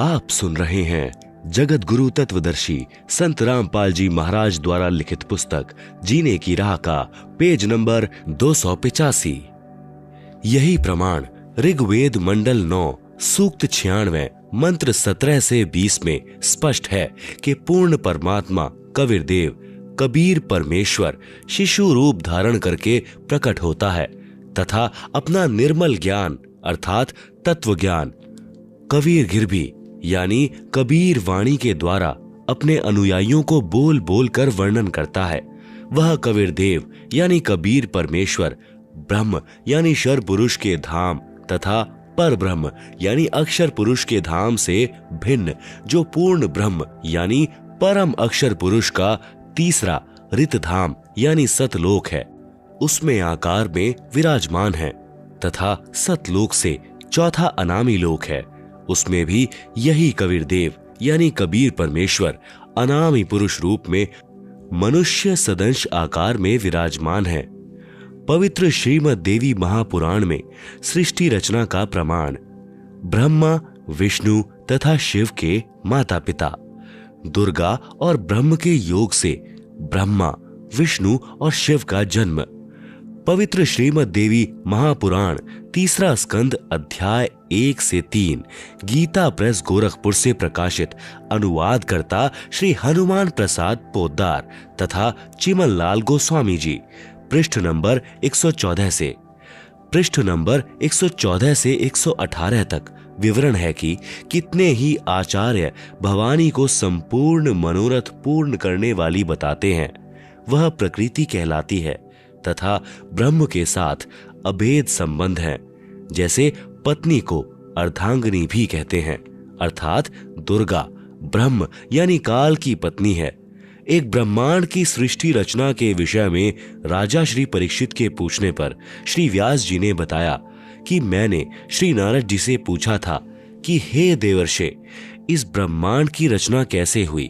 आप सुन रहे हैं जगत गुरु तत्वदर्शी संत रामपाल जी महाराज द्वारा लिखित पुस्तक जीने की राह का पेज नंबर 285। यही प्रमाण ऋग्वेद मंडल 9 सूक्त 96 मंत्र 17 से 20 में स्पष्ट है कि पूर्ण परमात्मा कबीर देव कबीर परमेश्वर शिशु रूप धारण करके प्रकट होता है तथा अपना निर्मल ज्ञान अर्थात तत्व ज्ञान कबीर गिरभी यानी कबीर वाणी के द्वारा अपने अनुयायियों को बोल बोल कर वर्णन करता है। वह कबीर देव यानी कबीर परमेश्वर ब्रह्म यानी शर पुरुष के धाम तथा पर ब्रह्म यानी अक्षर पुरुष के धाम से भिन्न जो पूर्ण ब्रह्म यानी परम अक्षर पुरुष का तीसरा रित धाम यानी सतलोक है, उसमें आकार में विराजमान है तथा सतलोक से चौथा अनामी लोक है, उसमें भी यही कबीर देव यानी कबीर परमेश्वर अनामी पुरुष रूप में मनुष्य सदंश आकार में विराजमान है। पवित्र श्रीमद् देवी महापुराण में सृष्टि रचना का प्रमाण ब्रह्मा विष्णु तथा शिव के माता पिता दुर्गा और ब्रह्म के योग से ब्रह्मा विष्णु और शिव का जन्म। पवित्र श्रीमद् देवी महापुराण तीसरा स्कंद अध्याय 1 से 3 गीता प्रेस गोरखपुर से प्रकाशित अनुवाद करता श्री हनुमान प्रसाद पोद्दार तथा चिमन लाल गोस्वामी जी पृष्ठ नंबर 114 से पृष्ठ नंबर 114 से 118 तक विवरण है कि कितने ही आचार्य भवानी को संपूर्ण मनोरथ पूर्ण करने वाली बताते हैं। वह प्रकृति कहलाती है तथा ब्रह्म के साथ अभेद संबंध है, जैसे पत्नी को अर्धांगिनी भी कहते हैं अर्थात दुर्गा ब्रह्म यानी काल की पत्नी है। एक ब्रह्मांड की सृष्टि रचना के विषय में राजा श्री परीक्षित के पूछने पर श्री व्यास जी ने बताया कि मैंने श्री नारद जी से पूछा था कि हे देवर्षे इस ब्रह्मांड की रचना कैसे हुई।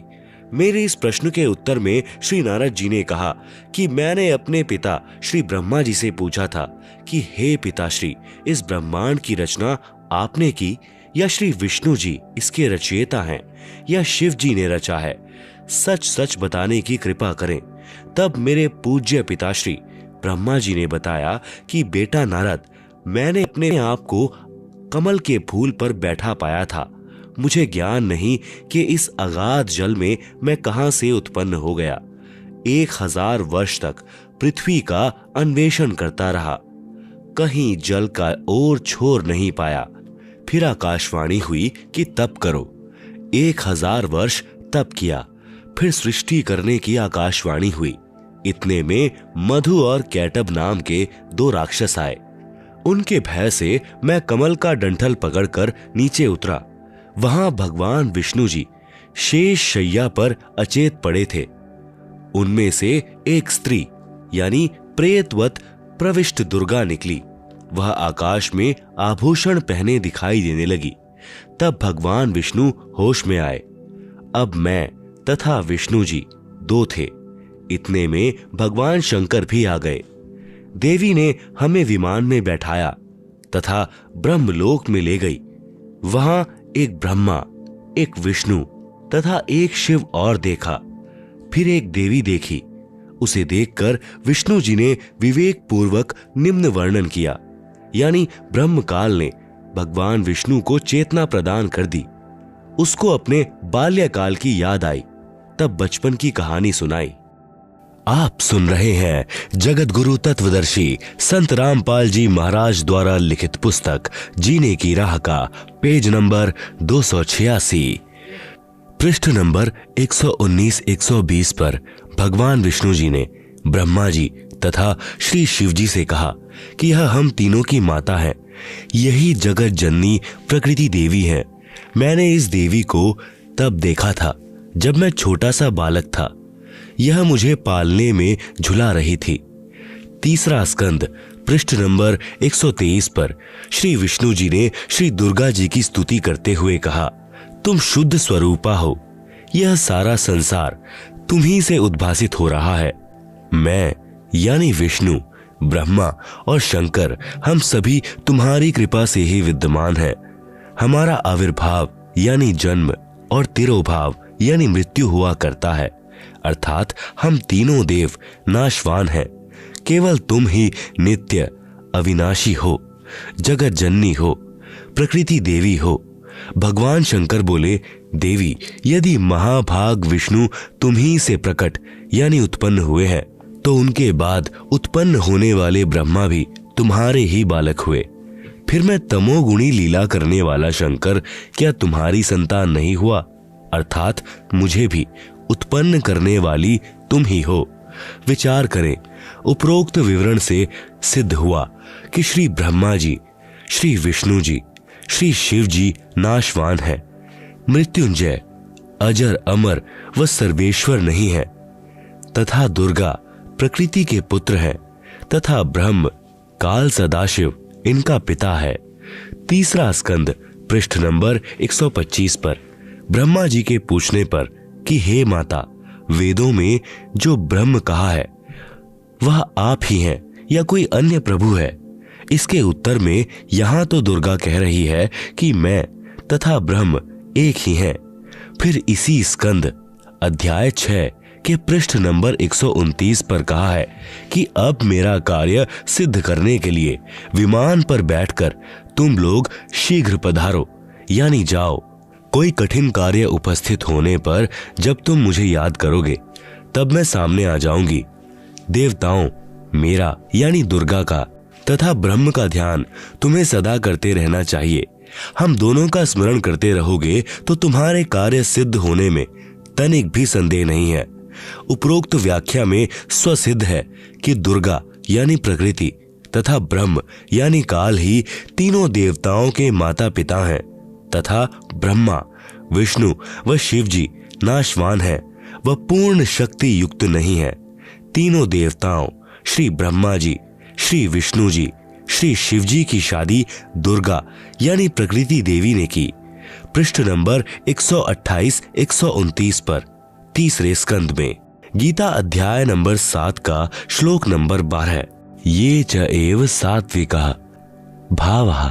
मेरे इस प्रश्न के उत्तर में श्री नारद जी ने कहा कि मैंने अपने पिता श्री ब्रह्मा जी से पूछा था कि हे पिताश्री इस ब्रह्मांड की रचना आपने की या श्री विष्णु जी इसके रचयिता हैं या शिव जी ने रचा है, सच सच बताने की कृपा करें। तब मेरे पूज्य पिताश्री ब्रह्मा जी ने बताया कि बेटा नारद मैंने अपने आप को कमल के फूल पर बैठा पाया था, मुझे ज्ञान नहीं कि इस अगाध जल में मैं कहां से उत्पन्न हो गया। 1000 वर्ष तक पृथ्वी का अन्वेषण करता रहा, कहीं जल का और छोर नहीं पाया। फिर आकाशवाणी हुई कि तप करो। 1000 वर्ष तप किया, फिर सृष्टि करने की आकाशवाणी हुई। इतने में मधु और कैटब नाम के 2 राक्षस आए। उनके भय से मैं कमल का डंठल पकड़कर नीचे उतरा। वहां भगवान विष्णु जी शेष शैया पर अचेत पड़े थे। उनमें से एक स्त्री यानी प्रेतवत प्रविष्ट दुर्गा निकली। वह आकाश में आभूषण पहने दिखाई देने लगी। तब भगवान विष्णु होश में आए। अब मैं तथा विष्णु जी 2 थे। इतने में भगवान शंकर भी आ गए। देवी ने हमें विमान में बैठाया तथा ब्रह्मलोक में ले गई। वहां एक ब्रह्मा एक विष्णु तथा एक शिव और देखा। फिर एक देवी देखी। उसे देखकर विष्णु जी ने विवेक पूर्वक निम्न वर्णन किया, यानी ब्रह्म काल ने भगवान विष्णु को चेतना प्रदान कर दी। उसको अपने बाल्यकाल की याद आई, तब बचपन की कहानी सुनाई। आप सुन रहे हैं जगत गुरु तत्वदर्शी संत रामपाल जी महाराज द्वारा लिखित पुस्तक जीने की राह का पेज नंबर 286 पृष्ठ नंबर 119-120 पर भगवान विष्णु जी ने ब्रह्मा जी तथा श्री शिव जी से कहा कि यह हम तीनों की माता है, यही जगत जननी प्रकृति देवी है। मैंने इस देवी को तब देखा था जब मैं छोटा सा बालक था। यह मुझे पालने में झुला रही थी। तीसरा स्कंद पृष्ठ नंबर 123 पर श्री विष्णु जी ने श्री दुर्गा जी की स्तुति करते हुए कहा, तुम शुद्ध स्वरूपा हो, यह सारा संसार तुम्ही से उद्भासित हो रहा है। मैं यानी विष्णु ब्रह्मा और शंकर हम सभी तुम्हारी कृपा से ही विद्यमान है। हमारा आविर्भाव यानी जन्म और तिरोभाव यानी मृत्यु हुआ करता है। अर्थात हम तीनों देव नाशवान हैं, केवल तुम ही नित्य अविनाशी हो, जगत जननी हो, प्रकृति देवी हो। भगवान शंकर बोले, देवी, यदि महाभाग विष्णु तुम्ही से प्रकट यानी उत्पन्न हुए हैं, तो उनके बाद उत्पन्न होने वाले ब्रह्मा भी तुम्हारे ही बालक हुए। फिर मैं तमोगुणी लीला करने वाला शंकर क्या तुम्हारी संतान नहीं हुआ? अर्थात मुझे भी उत्पन्न करने वाली तुम ही हो। विचार करें, उपरोक्त विवरण से सिद्ध हुआ कि श्री ब्रह्मा जी, श्री विष्णु जी, श्री शिव जी नाशवान हैं, मृत्युंजय, अजर, अमर व सर्वेश्वर नहीं है, तथा दुर्गा प्रकृति के पुत्र हैं, तथा ब्रह्म काल सदाशिव इनका पिता है। तीसरा स्कंद पृष्ठ नंबर 125 पर ब्रह्मा जी के पूछने पर कि हे माता, वेदों में जो ब्रह्म कहा है वह आप ही हैं या कोई अन्य प्रभु है? इसके उत्तर में यहाँ तो दुर्गा कह रही है कि मैं तथा ब्रह्म एक ही हैं। फिर इसी स्कंद अध्याय 6 के पृष्ठ नंबर 129 पर कहा है कि अब मेरा कार्य सिद्ध करने के लिए विमान पर बैठकर तुम लोग शीघ्र पधारो, यानी जाओ। कोई कठिन कार्य उपस्थित होने पर जब तुम मुझे याद करोगे तब मैं सामने आ जाऊंगी। देवताओं, मेरा यानी दुर्गा का तथा ब्रह्म का ध्यान तुम्हें सदा करते रहना चाहिए। हम दोनों का स्मरण करते रहोगे तो तुम्हारे कार्य सिद्ध होने में तनिक भी संदेह नहीं है। उपरोक्त व्याख्या में स्वसिद्ध है कि दुर्गा यानी प्रकृति तथा ब्रह्म यानी काल ही तीनों देवताओं के माता पिता हैं, तथा ब्रह्मा, विष्णु व शिव जी नाशवान हैं व पूर्ण शक्ति युक्त नहीं है। तीनों देवताओं श्री ब्रह्मा जी, श्री विष्णु जी, श्री शिव जी की शादी दुर्गा यानी प्रकृति देवी ने की। पृष्ठ नंबर 128-129 पर तीसरे स्कंद में गीता अध्याय नंबर 7 का श्लोक नंबर 12, ये च एव सात्विका भावः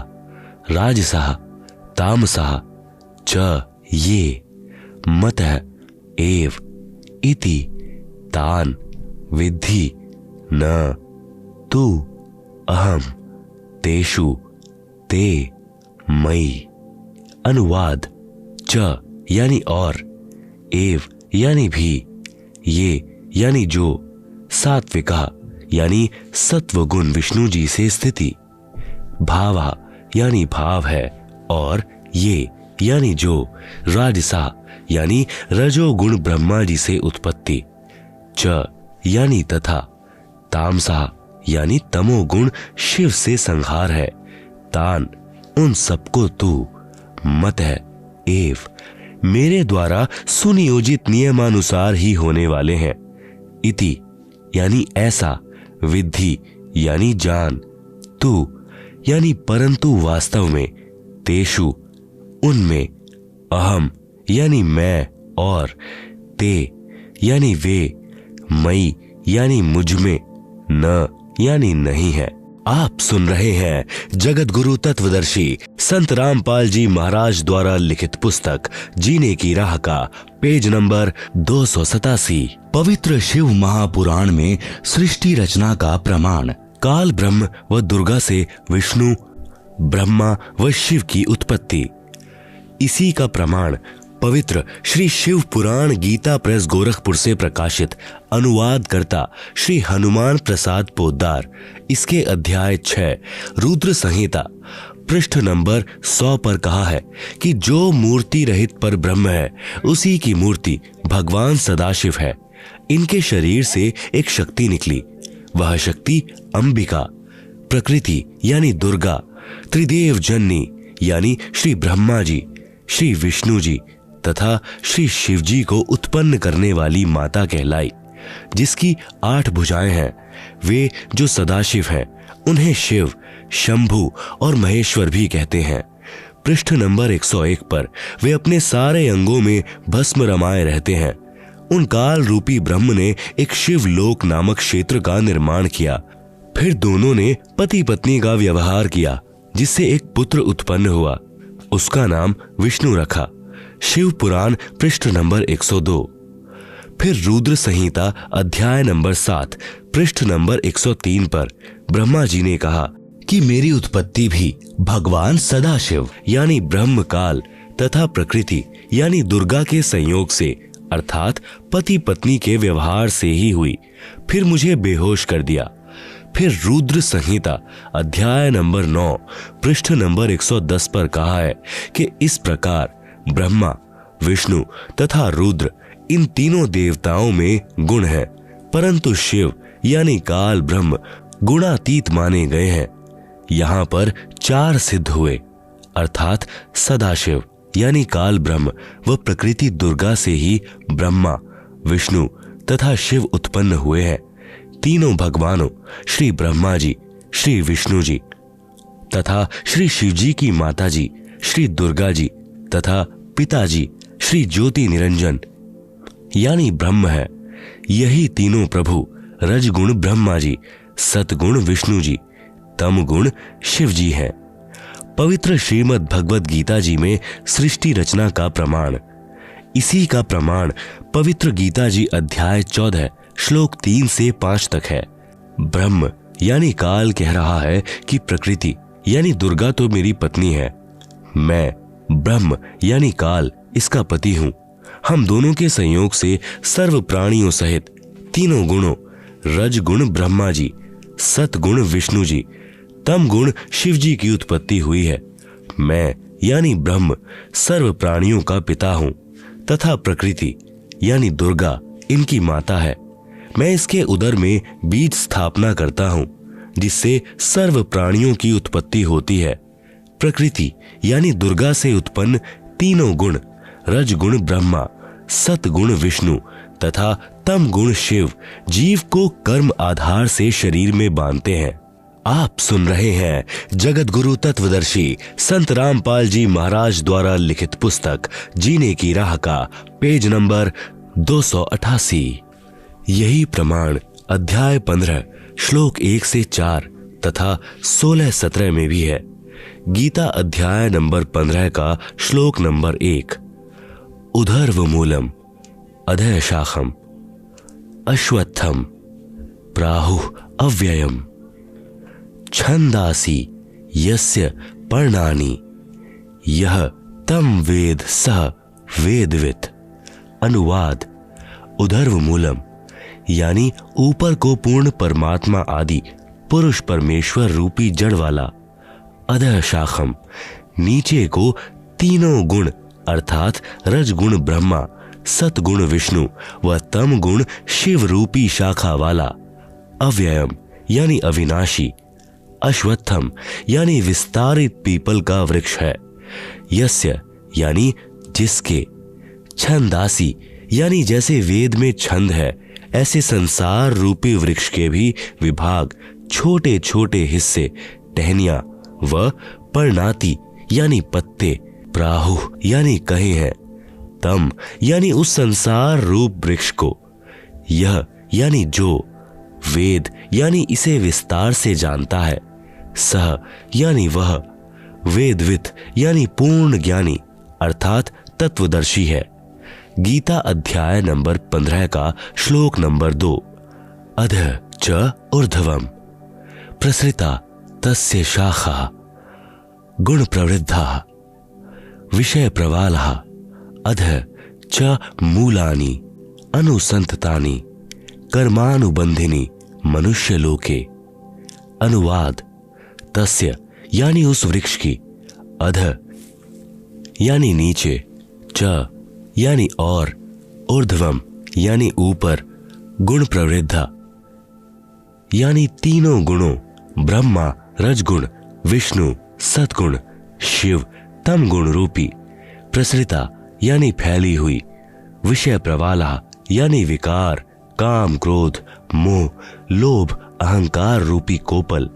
राजसः तामसः च ये मतः एव इति तान विद्धि न तु अहम तेषु ते मयि। अनुवाद, च यानी और, एव यानी भी, ये यानी जो, सात्विका यानी सत्व गुण विष्णु जी से स्थिति, भावा यानी भाव है, और ये यानी जो, राजसा यानी रजोगुण ब्रह्मा जी से उत्पत्ति, च यानी तथा, तामसा यानी तमोगुण शिव से संहार है, तान उन सबको तू, मत है एव मेरे द्वारा सुनियोजित नियमानुसार ही होने वाले हैं, इति यानी ऐसा, विद्धि यानी जान, तू यानी परंतु वास्तव में, तेषु उनमें, अहम यानी मैं और, ते यानी वे, मई यानी मुझ में, न यानी नहीं है। आप सुन रहे हैं जगत गुरु तत्वदर्शी संत रामपाल जी महाराज द्वारा लिखित पुस्तक जीने की राह का पेज नंबर 287। पवित्र शिव महापुराण में सृष्टि रचना का प्रमाण, काल ब्रह्म व दुर्गा से विष्णु, ब्रह्मा व शिव की उत्पत्ति। इसी का प्रमाण पवित्र श्री शिव पुराण गीता प्रेस गोरखपुर से प्रकाशित अनुवाद करता श्री हनुमान प्रसाद पोद्दार, इसके अध्याय 6 रुद्र संहिता पृष्ठ नंबर 100 पर कहा है कि जो मूर्ति रहित पर ब्रह्म है उसी की मूर्ति भगवान सदाशिव है। इनके शरीर से एक शक्ति निकली, वह शक्ति अंबिका, प्रकृति यानी दुर्गा, त्रिदेव जननी यानी श्री ब्रह्मा जी, श्री विष्णु जी तथा श्री शिव जी को उत्पन्न करने वाली माता कहलाई, जिसकी 8 भुजाएं हैं। वे जो सदाशिव हैं उन्हें शिव, शंभु और महेश्वर भी कहते हैं। पृष्ठ नंबर 101 पर वे अपने सारे अंगों में भस्म रमाए रहते हैं। उन काल रूपी ब्रह्म ने एक शिवलोक नामक क्षेत्र का निर्माण किया। फिर दोनों ने पति पत्नी का व्यवहार किया, जिससे एक पुत्र उत्पन्न हुआ। उसका नाम विष्णु रखा। शिव पुराण पृष्ठ नंबर 102। फिर रुद्र संहिता अध्याय नंबर 7 पृष्ठ नंबर 103 पर ब्रह्मा जी ने कहा कि मेरी उत्पत्ति भी भगवान सदाशिव यानी ब्रह्म काल तथा प्रकृति यानी दुर्गा के संयोग से अर्थात पति पत्नी के व्यवहार से ही हुई। फिर मुझे बेहोश कर दिया। फिर रुद्र संहिता अध्याय नंबर 9 पृष्ठ नंबर 110 पर कहा है कि इस प्रकार ब्रह्मा, विष्णु तथा रुद्र इन तीनों देवताओं में गुण है, परंतु शिव यानी काल ब्रह्म गुणातीत माने गए हैं। यहाँ पर 4 सिद्ध हुए अर्थात सदाशिव यानी काल ब्रह्म व प्रकृति दुर्गा से ही ब्रह्मा, विष्णु तथा शिव उत्पन्न हुए हैं। तीनों भगवानों श्री ब्रह्मा जी, श्री विष्णु जी तथा श्री शिव जी की माता जी श्री दुर्गा जी तथा पिताजी श्री ज्योति निरंजन यानी ब्रह्म है। यही तीनों प्रभु रजगुण ब्रह्मा जी, सतगुण विष्णु जी, तमगुण शिव जी हैं। पवित्र श्रीमद् भगवद गीता जी में सृष्टि रचना का प्रमाण, इसी का प्रमाण पवित्र गीता जी अध्याय 14 श्लोक 3 से 5 तक है। ब्रह्म यानी काल कह रहा है कि प्रकृति यानी दुर्गा तो मेरी पत्नी है, मैं ब्रह्म यानी काल इसका पति हूं। हम दोनों के संयोग से सर्व प्राणियों सहित तीनों गुणों रजगुण ब्रह्मा जी, सतगुण विष्णु जी, तम गुण शिव जी की उत्पत्ति हुई है। मैं यानी ब्रह्म सर्व प्राणियों का पिता हूं तथा प्रकृति यानी दुर्गा इनकी माता है। मैं इसके उदर में बीज स्थापना करता हूं जिससे सर्व प्राणियों की उत्पत्ति होती है। प्रकृति यानी दुर्गा से उत्पन्न तीनों गुण रजगुण ब्रह्मा, सतगुण विष्णु तथा तम गुण शिव जीव को कर्म आधार से शरीर में बांधते हैं। आप सुन रहे हैं जगत गुरु तत्वदर्शी संत रामपाल जी महाराज द्वारा लिखित पुस्तक जीने की राह का पेज नंबर 288। यही प्रमाण अध्याय 15 श्लोक 1 से 4 तथा 16-17 में भी है। गीता अध्याय नंबर 15 का श्लोक नंबर 1। उधर्व मूलम अधः शाखम अश्वत्थम प्राहुः अव्ययम छंदासी यस्य पर्णानि यह तम वेद सह वेदवित्। अनुवाद, उधर्व मूलम यानी ऊपर को पूर्ण परमात्मा आदि पुरुष परमेश्वर रूपी जड़ वाला, अधः शाखम नीचे को तीनों गुण अर्थात रजगुण ब्रह्मा, सतगुण विष्णु व तम गुण शिव रूपी शाखा वाला, अव्ययम यानी अविनाशी, अश्वत्थम यानी विस्तारित पीपल का वृक्ष है, यस्य यानी जिसके, छंदासी यानी जैसे वेद में छंद है ऐसे संसार रूपी वृक्ष के भी विभाग छोटे छोटे हिस्से टहनियां व पर्णाति यानी पत्ते, प्राहु यानी कहे हैं, तम यानी उस संसार रूप वृक्ष को, यह यानी जो, वेद यानी इसे विस्तार से जानता है, सह यानी वह, वेदवित् यानी पूर्ण ज्ञानी अर्थात तत्वदर्शी है। गीता अध्याय नंबर 15 का श्लोक नंबर 2। अधः च ऊर्ध्वम प्रसृता तस्य शाखा गुण प्रवृद्धा विषय प्रवालः अधः च मूलानि अनुसंततानि कर्मानुबंधिनी मनुष्य लोके। अनुवाद, तस्य यानी उस वृक्ष की, अधः यानी नीचे, च यानी और, ऊर्ध्वम यानी ऊपर, गुण प्रवृद्धा यानी तीनों गुणों ब्रह्मा, रजगुण, विष्णु, सतगुण, शिव, तम गुण रूपी, प्रसृता यानी फैली हुई, विषय प्रवाला यानी विकार, काम, क्रोध, मोह, लोभ, अहंकार रूपी कोपल,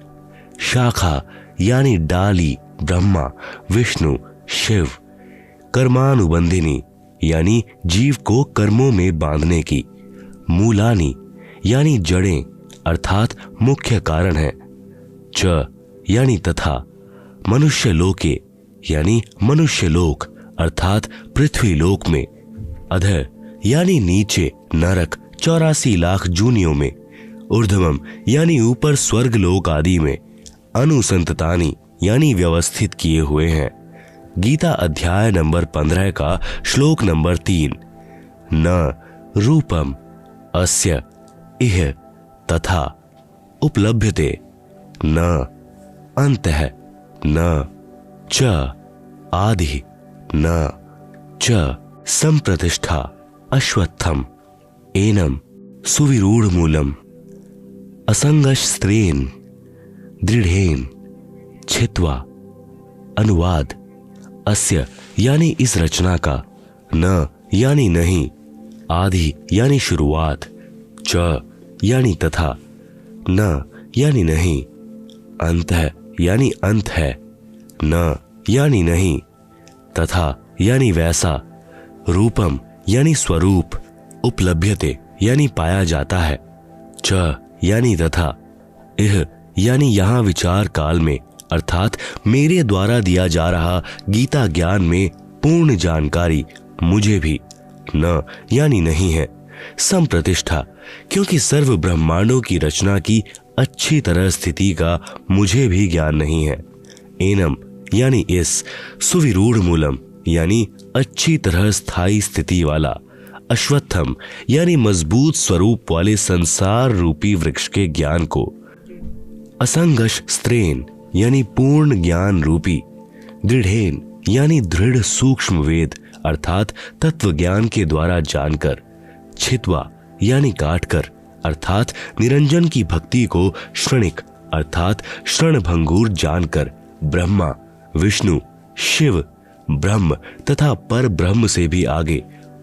शाखा यानी डाली ब्रह्मा, विष्णु, शिव, कर्मानुबंधिनी यानी जीव को कर्मों में बांधने की, मूलानी यानी जड़ें अर्थात मुख्य कारण है, च यानी तथा, मनुष्य लोके यानी मनुष्य लोक अर्थात पृथ्वी लोक में, अधः यानी नीचे नरक 84 लाख जूनियों में, ऊर्ध्वम यानी ऊपर स्वर्ग लोक आदि में, अनुसंततानि यानी व्यवस्थित किए हुए हैं। गीता अध्याय नंबर 15 का श्लोक नंबर 3। न रूपम अस्य इह तथा उपलभ्यते, न अंतः न च आदि न च संप्रतिष्ठा अश्वत्थम एनम सुविरूढ़ मूलम असंगस्त्रेन दृढ़ेन छित्वा। अनुवाद, अस्य यानी इस रचना का, न यानी नहीं, आदि यानी शुरुआत, च यानी तथा, न यानी नहीं, अंतः यानी अंत है, न यानी नहीं, तथा यानी वैसा, रूपम यानी स्वरूप, उपलभ्यते यानी पाया जाता है, च यानी तथा, इह यानी यहां विचार काल में, अर्थात मेरे द्वारा दिया जा रहा गीता ज्ञान में पूर्ण जानकारी मुझे भी, न यानी नहीं है, संप्रतिष्ठा क्योंकि सर्व ब्रह्मांडों की रचना की अच्छी तरह स्थिति का मुझे भी ज्ञान नहीं है, एनम यानी इस, सुविरूढ़ मूलम यानी अच्छी तरह स्थायी स्थिति वाला, अश्वत्थम यानी मजबूत स्वरूप वाले संसार रूपी वृक्ष के ज्ञान को, असंगश स्त्रेन यानी पूर्ण ज्ञान रूपी, दृढ़ेन यानी दृढ़ सूक्ष्म वेद अर्थात तत्व ज्ञान के द्वारा जानकर, छित्वा यानी काटकर अर्थात निरंजन की भक्ति को श्रणिक अर्थात क्षणभंगुर जानकर, ब्रह्मा विष्णु शिव ब्रह्म तथा पर ब्रह्म से भी आगे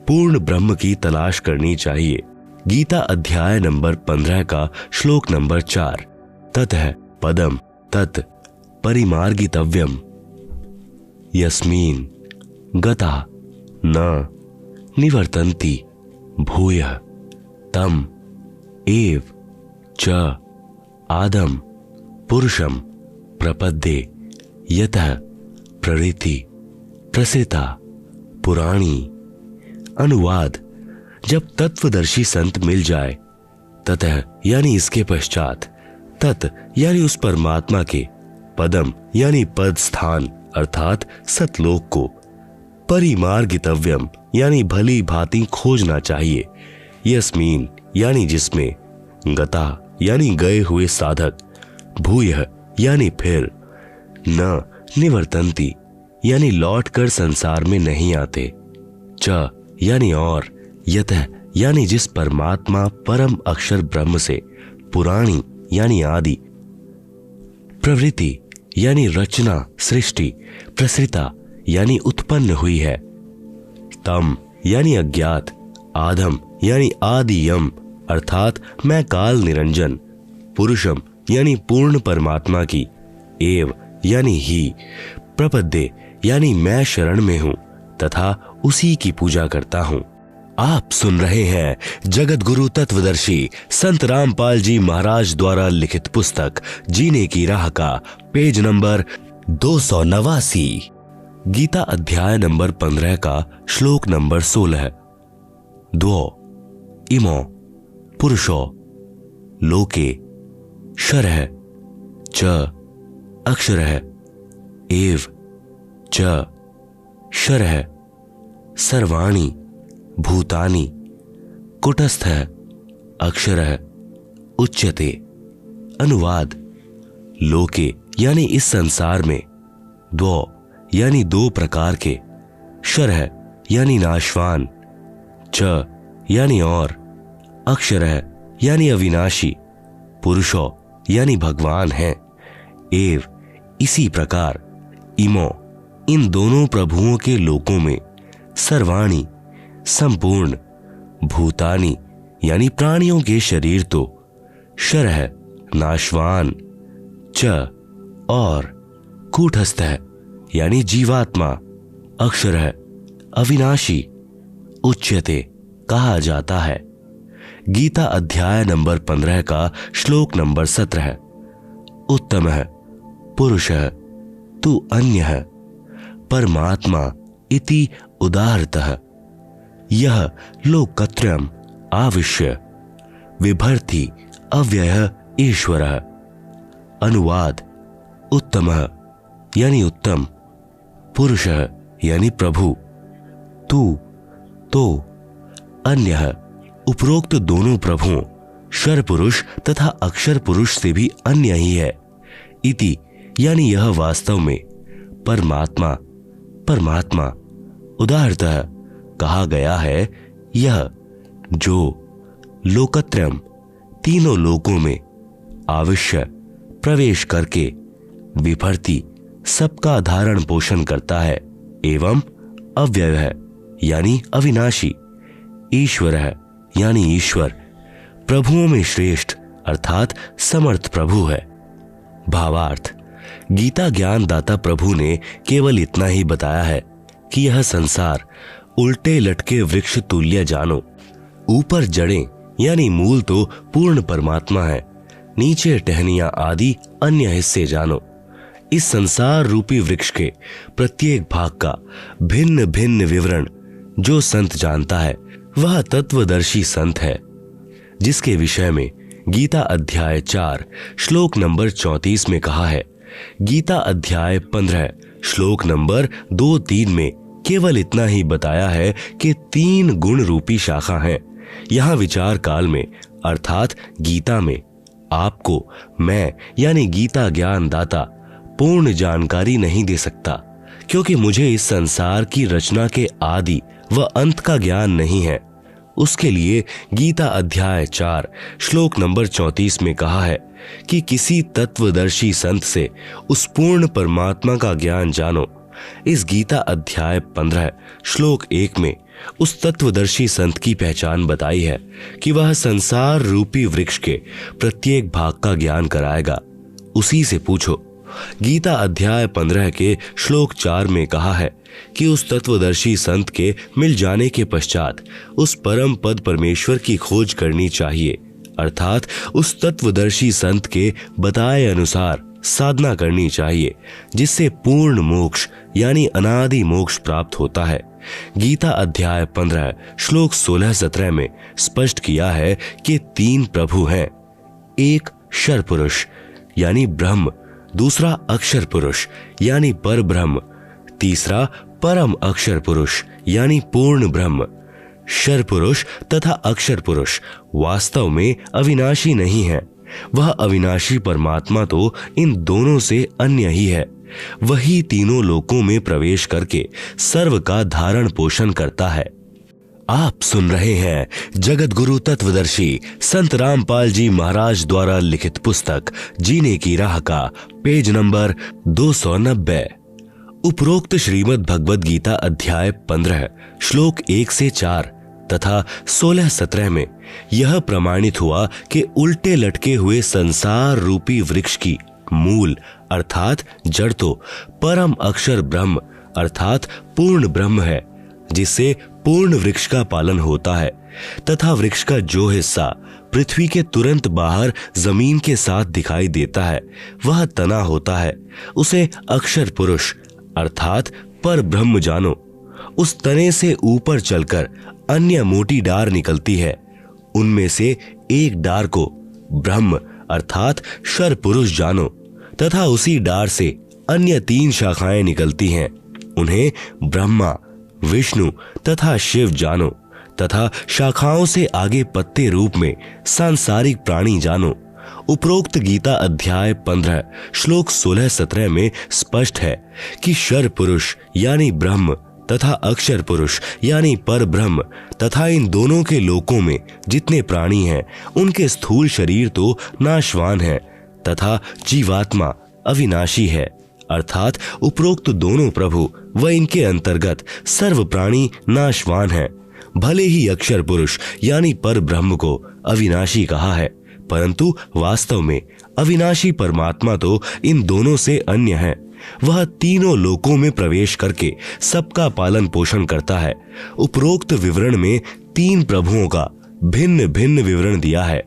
पूर्ण ब्रह्म की तलाश करनी चाहिए। गीता अध्याय नंबर 15 का श्लोक नंबर 4। ततः पदम तत् परिमार्गितव्यम यस्मिन् गता न निवर्तन्ति भूयः तम एव च आदम पुरुषम प्रपद्ये यतः प्रवृत्ति प्रसृता पुराणी। अनुवाद, जब तत्वदर्शी संत मिल जाए, ततः यानी इसके पश्चात, तत् यानी उस परमात्मा के, पदम यानी पद स्थान अर्थात सतलोक को, परिमार्गितव्यम यानी भली भांति खोजना चाहिए, यस्मीन यानी जिसमें, गता यानी गए हुए साधक, भूयः यानी फिर, न निवर्तन्ति यानी लौटकर संसार में नहीं आते, च यानी और, यतः यानी जिस परमात्मा परम अक्षर ब्रह्म से, पुराणी यानी आदि, प्रवृत्ति यानी रचना सृष्टि, प्रसृता यानी उत्पन्न हुई है, तम यानी अज्ञात, आधम यानी आदियम अर्थात मैं काल निरंजन, पुरुषम यानी पूर्ण परमात्मा की, एव यानी ही, प्रपद्ये यानी मैं शरण में हूं तथा उसी की पूजा करता हूं। आप सुन रहे हैं जगत गुरु तत्वदर्शी संत रामपाल जी महाराज द्वारा लिखित पुस्तक जीने की राह का पेज नंबर 289। गीता अध्याय नंबर 15 का श्लोक नंबर 16। द्वौ इमो पुरुषो लोके शरः च अक्षरः एव च शरः सर्वाणि भूतानि कुटस्थः अक्षरः उच्यते। अनुवाद, लोके यानी इस संसार में, द्वौ यानी दो प्रकार के, शरः यानी नाशवान, च यानी और, अक्षरः यानी अविनाशी, पुरुषो यानी भगवान है, एव इसी प्रकार, इमो इन दोनों प्रभुओं के लोकों में, सर्वाणि संपूर्ण, भूतानि यानी प्राणियों के शरीर तो, शरः नाशवान, च और, कूटस्थः यानी जीवात्मा, अक्षरः अविनाशी, उच्यते कहा जाता है। गीता अध्याय नंबर 15 का श्लोक नंबर 17। उत्तमः पुरुषः तु अन्यः परमात्मा इति उदाहरतः। यह लोकत्रयम् आविश्य विभर्ति अव्ययः ईश्वरः। अनुवाद: उत्तमः यानी उत्तम, पुरुषः यानी प्रभु, तू तो, अन्यः उपरोक्त दोनों प्रभुओं शर पुरुष तथा अक्षर पुरुष से भी अन्य ही है। इति यानी यह वास्तव में परमात्मा परमात्मा उदाहरतः कहा गया है। यह जो लोकत्रयम् तीनों लोकों में आविश्य प्रवेश करके विभर्ति सबका धारण पोषण करता है एवं अव्यय है यानी अविनाशी, ईश्वर है यानी ईश्वर, प्रभुओं में श्रेष्ठ अर्थात समर्थ प्रभु है। भावार्थ: गीता ज्ञान दाता प्रभु ने केवल इतना ही बताया है कि यह संसार उल्टे लटके वृक्ष तुल्य जानो। ऊपर जड़ें यानी मूल तो पूर्ण परमात्मा है, नीचे टहनियां आदि अन्य हिस्से जानो। इस संसार रूपी वृक्ष के प्रत्येक भाग का भिन्न भिन्न विवरण जो संत जानता है वह तत्वदर्शी संत है, जिसके विषय में गीता अध्याय 4 श्लोक नंबर 34 में कहा है। गीता अध्याय 15 श्लोक नंबर 2-3 में केवल इतना ही बताया है कि 3 गुण रूपी शाखा हैं। यहाँ विचार काल में अर्थात गीता में आपको मैं यानी गीता ज्ञान दाता पूर्ण जानकारी नहीं दे सकता, क्योंकि मुझे इस संसार की रचना के आदि व अंत का ज्ञान नहीं है। उसके लिए गीता अध्याय 4 श्लोक नंबर 34 में कहा है कि किसी तत्वदर्शी संत से उस पूर्ण परमात्मा का ज्ञान जानो। इस गीता अध्याय 15 श्लोक 1 में उस तत्वदर्शी संत की पहचान बताई है कि वह संसार रूपी वृक्ष के प्रत्येक भाग का ज्ञान कराएगा। उसी से पूछो। गीता अध्याय 15 के श्लोक 4 में कहा है कि उस तत्वदर्शी संत के मिल जाने के पश्चात उस परम पद परमेश्वर की खोज करनी चाहिए, अर्थात उस तत्वदर्शी संत के बताए अनुसार साधना करनी चाहिए, जिससे पूर्ण मोक्ष यानी अनादि मोक्ष प्राप्त होता है। गीता अध्याय 15 श्लोक 16-17 में स्पष्ट किया है कि 3 प्रभु हैं, एक शर पुरुष यानी ब्रह्म, दूसरा अक्षर पुरुष यानी पर ब्रह्म, तीसरा परम अक्षर पुरुष यानी पूर्ण ब्रह्म। शर पुरुष तथा अक्षर पुरुष वास्तव में अविनाशी नहीं है, वह अविनाशी परमात्मा तो इन दोनों से अन्य ही है। वही तीनों लोकों में प्रवेश करके सर्व का धारण पोषण करता है। आप सुन रहे हैं जगत गुरु तत्वदर्शी संत रामपाल जी महाराज द्वारा लिखित पुस्तक जीने की राह का पेज नंबर 290। उपरोक्त श्रीमद् भगवद गीता अध्याय 15 श्लोक 1 से 4 तथा 16-17 में यह प्रमाणित हुआ कि उल्टे लटके हुए संसार रूपी वृक्ष की मूल अर्थात जड़ तो परम अक्षर ब्रह्म अर्थात पूर्ण ब्रह्म है, जिससे पूर्ण वृक्ष का पालन होता है, तथा वृक्ष का जो हिस्सा पृथ्वी के तुरंत बाहर जमीन के साथ दिखाई देता है वह तना होता है, उसे अक्षर पुरुष अर्थात पर ब्रह्म जानो। उस तने से ऊपर चलकर अन्य मोटी डार निकलती है, उनमें से एक डार को ब्रह्म अर्थात शर पुरुष जानो, तथा उसी डार से अन्य 3 शाखाएं निकलती हैं, उन्हें ब्रह्मा विष्णु तथा शिव जानो, तथा शाखाओं से आगे पत्ते रूप में सांसारिक प्राणी जानो। उपरोक्त गीता अध्याय 15 श्लोक 16-17 में स्पष्ट है कि शर पुरुष यानी ब्रह्म तथा अक्षर पुरुष यानी पर ब्रह्म तथा इन दोनों के लोकों में जितने प्राणी हैं उनके स्थूल शरीर तो नाशवान है तथा जीवात्मा अविनाशी है, अर्थात उपरोक्त दोनों प्रभु व इनके अंतर्गत सर्व प्राणी नाशवान है। भले ही अक्षर पुरुष यानी पर ब्रह्म को अविनाशी कहा है, परंतु वास्तव में अविनाशी परमात्मा तो इन दोनों से अन्य है। वह तीनों लोकों में प्रवेश करके सबका पालन पोषण करता है। उपरोक्त विवरण में 3 प्रभुओं का भिन्न भिन्न विवरण दिया है,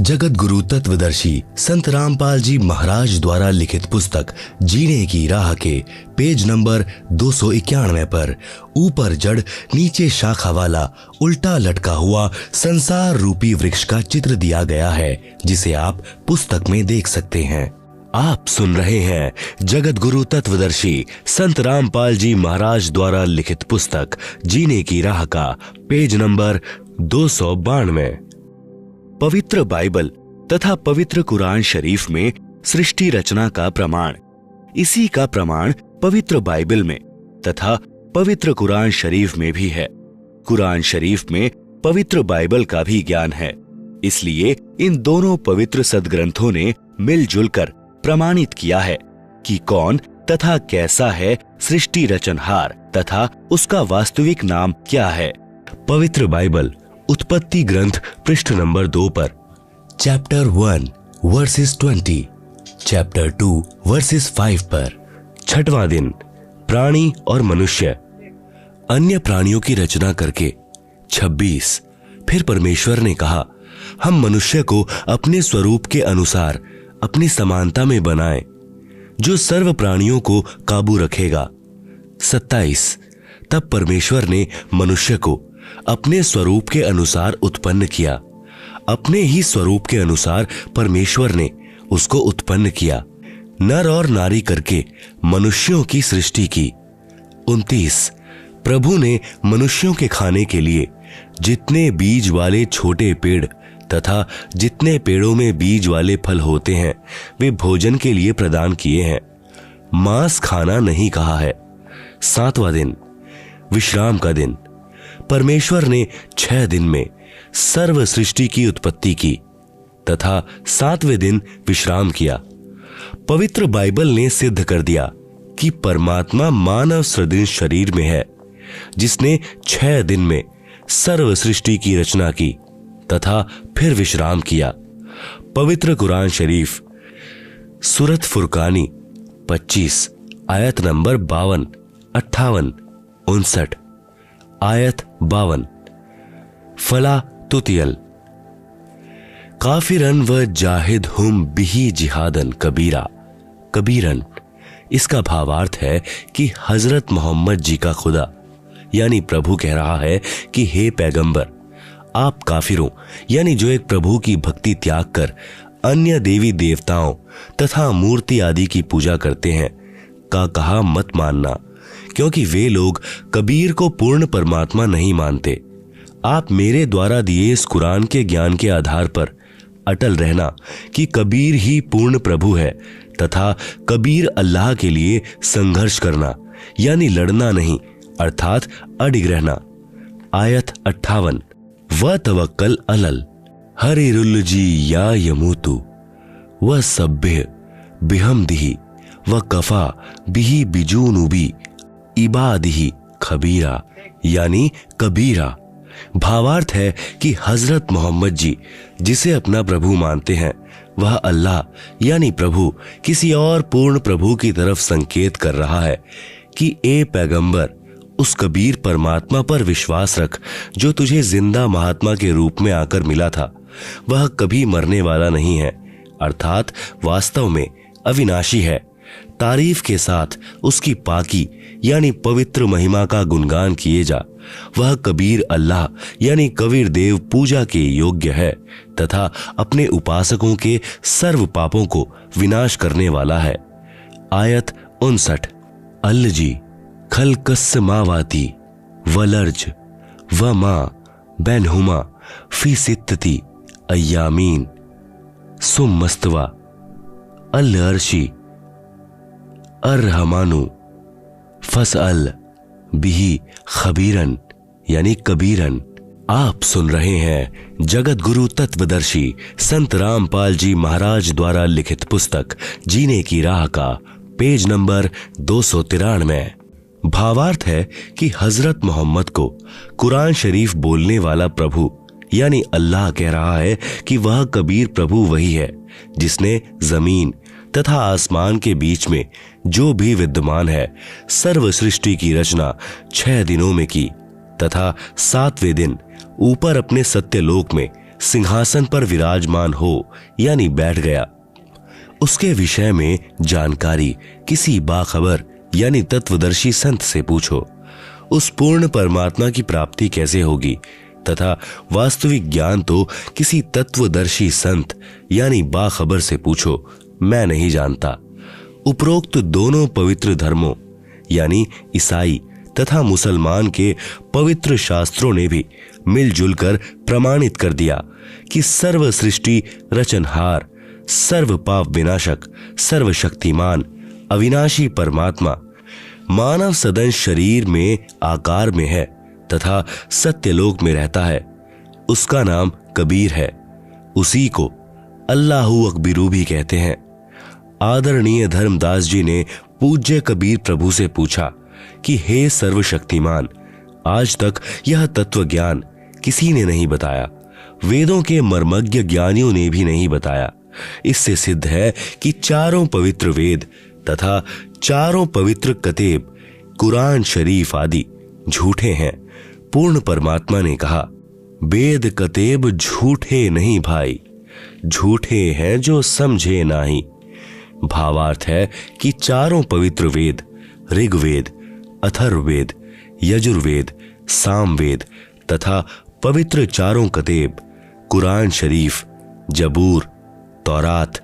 जगत गुरु तत्वदर्शी संत रामपाल जी महाराज द्वारा लिखित पुस्तक जीने की राह के पेज नंबर 291 पर ऊपर जड़ नीचे शाखा वाला उल्टा लटका हुआ संसार रूपी वृक्ष का चित्र दिया गया है, जिसे आप पुस्तक में देख सकते हैं। आप सुन रहे हैं जगत गुरु तत्वदर्शी संत रामपाल जी महाराज द्वारा लिखित पुस्तक जीने की राह का पेज नंबर 292। पवित्र बाइबल तथा पवित्र कुरान शरीफ में सृष्टि रचना का प्रमाण। इसी का प्रमाण पवित्र बाइबल में तथा पवित्र कुरान शरीफ में भी है। कुरान शरीफ में पवित्र बाइबल का भी ज्ञान है, इसलिए इन दोनों पवित्र सदग्रंथों ने मिलजुल कर प्रमाणित किया है कि कौन तथा कैसा है सृष्टि रचनहार तथा उसका वास्तविक नाम क्या है। पवित्र बाइबल उत्पत्ति ग्रंथ पृष्ठ नंबर 2 पर चैप्टर 1 वर्सेस 20, चैप्टर 2 वर्सेस 5 पर 6वां दिन प्राणी और मनुष्य। अन्य प्राणियों की रचना करके 26। फिर परमेश्वर ने कहा, हम मनुष्य को अपने स्वरूप के अनुसार अपनी समानता में बनाएं, जो सर्व प्राणियों को काबू रखेगा। 27। तब परमेश्वर ने मनुष्य को अपने स्वरूप के अनुसार उत्पन्न किया, अपने ही स्वरूप के अनुसार परमेश्वर ने उसको उत्पन्न किया, नर और नारी करके मनुष्यों की सृष्टि की। 29। प्रभु ने मनुष्यों के खाने के लिए जितने बीज वाले छोटे पेड़ तथा जितने पेड़ों में बीज वाले फल होते हैं वे भोजन के लिए प्रदान किए हैं, मांस खाना नहीं कहा है। 7वां दिन विश्राम का दिन। परमेश्वर ने 6 दिन में सर्व सृष्टि की उत्पत्ति की तथा 7वें दिन विश्राम किया। पवित्र बाइबल ने सिद्ध कर दिया कि परमात्मा मानव सदृश शरीर में है, जिसने 6 दिन में सर्व सृष्टि की रचना की तथा फिर विश्राम किया। पवित्र कुरान शरीफ सूरत फुरकानी 25 आयत नंबर 52, 58, 59, आयत 52। फला तुतियल काफिरन व जाहिद हुम बिही जिहादन कबीरा। कबीरन इसका भावार्थ है कि हजरत मोहम्मद जी का खुदा यानी प्रभु कह रहा है कि हे पैगंबर, आप काफिरों यानी जो एक प्रभु की भक्ति त्याग कर अन्य देवी देवताओं तथा मूर्ति आदि की पूजा करते हैं का कहा मत मानना, क्योंकि वे लोग कबीर को पूर्ण परमात्मा नहीं मानते। आप मेरे द्वारा दिए इस कुरान के ज्ञान के आधार पर अटल रहना कि कबीर ही पूर्ण प्रभु है तथा कबीर अल्लाह के लिए संघर्ष करना यानी लड़ना नहीं अर्थात अडिग रहना। आयत 58। व तवक्कल अलल हरिरुल्लजी या यमूतु व सब्बिह बिहमदिही व कफा बिही बिजूनुबी इबादिही खबीरा यानी कबीरा। भावार्थ है कि हजरत मोहम्मद जी जिसे अपना प्रभु मानते हैं वह अल्लाह यानी प्रभु किसी और पूर्ण प्रभु की तरफ संकेत कर रहा है कि ए पैगंबर, उस कबीर परमात्मा पर विश्वास रख जो तुझे जिंदा महात्मा के रूप में आकर मिला था। वह कभी मरने वाला नहीं है अर्थात वास्तव में अविनाशी है। तारीफ के साथ उसकी पाकी यानी पवित्र महिमा का गुणगान किए जा। वह कबीर अल्लाह यानी कबीर देव पूजा के योग्य है तथा अपने उपासकों के सर्व पापों को विनाश करने वाला है। आयत 59। अल्लजी खलकस मावाती वलर्ज व माँ बैनहुमा फी सित्तती अय्यामीन सुमस्तवा अल अर्शी अर्रहमानु फसअल बिही खबीरन यानी कबीरन। आप सुन रहे हैं जगत गुरु तत्वदर्शी संत रामपाल जी महाराज द्वारा लिखित पुस्तक जीने की राह का पेज नंबर 293। भावार्थ है कि हजरत मोहम्मद को कुरान शरीफ बोलने वाला प्रभु यानी अल्लाह कह रहा है कि वह कबीर प्रभु वही है जिसने जमीन तथा आसमान के बीच में जो भी विद्यमान है सर्व सृष्टि की रचना 6 दिनों में की तथा 7वें दिन ऊपर अपने सत्यलोक में सिंहासन पर विराजमान हो यानी बैठ गया, उसके विषय में जानकारी किसी बाखबर यानी तत्वदर्शी संत से पूछो। उस पूर्ण परमात्मा की प्राप्ति कैसे होगी तथा वास्तविक ज्ञान तो किसी तत्वदर्शी संत यानी बाखबर से पूछो, मैं नहीं जानता। उपरोक्त दोनों पवित्र धर्मों यानी ईसाई तथा मुसलमान के पवित्र शास्त्रों ने भी मिलजुल कर प्रमाणित कर दिया कि सर्व सृष्टि रचनहार, सर्व पाप विनाशक, सर्वशक्तिमान, अविनाशी परमात्मा मानव सदन शरीर में आकार में है तथा सत्यलोक में रहता है। उसका नाम कबीर है। उसी को अल्लाहु अकबिरू भी कहते हैं। आदरणीय धर्मदास जी ने पूज्य कबीर प्रभु से पूछा कि हे सर्वशक्तिमान, आज तक यह तत्व ज्ञान किसी ने नहीं बताया, वेदों के मर्मज्ञ ज्ञानियों ने भी नहीं बताया। इससे सिद्ध है कि चारों पवित्र वेद तथा चारों पवित्र कतेब, कुरान शरीफ आदि झूठे हैं। पूर्ण परमात्मा ने कहा, वेद कतेब झूठे नहीं भाई, झूठे हैं जो समझे नाही। भावार्थ है कि चारों पवित्र वेद ऋग्वेद, अथर्ववेद, यजुर्वेद, सामवेद तथा पवित्र चारों कतेब कुरान शरीफ, जबूर, तौरात,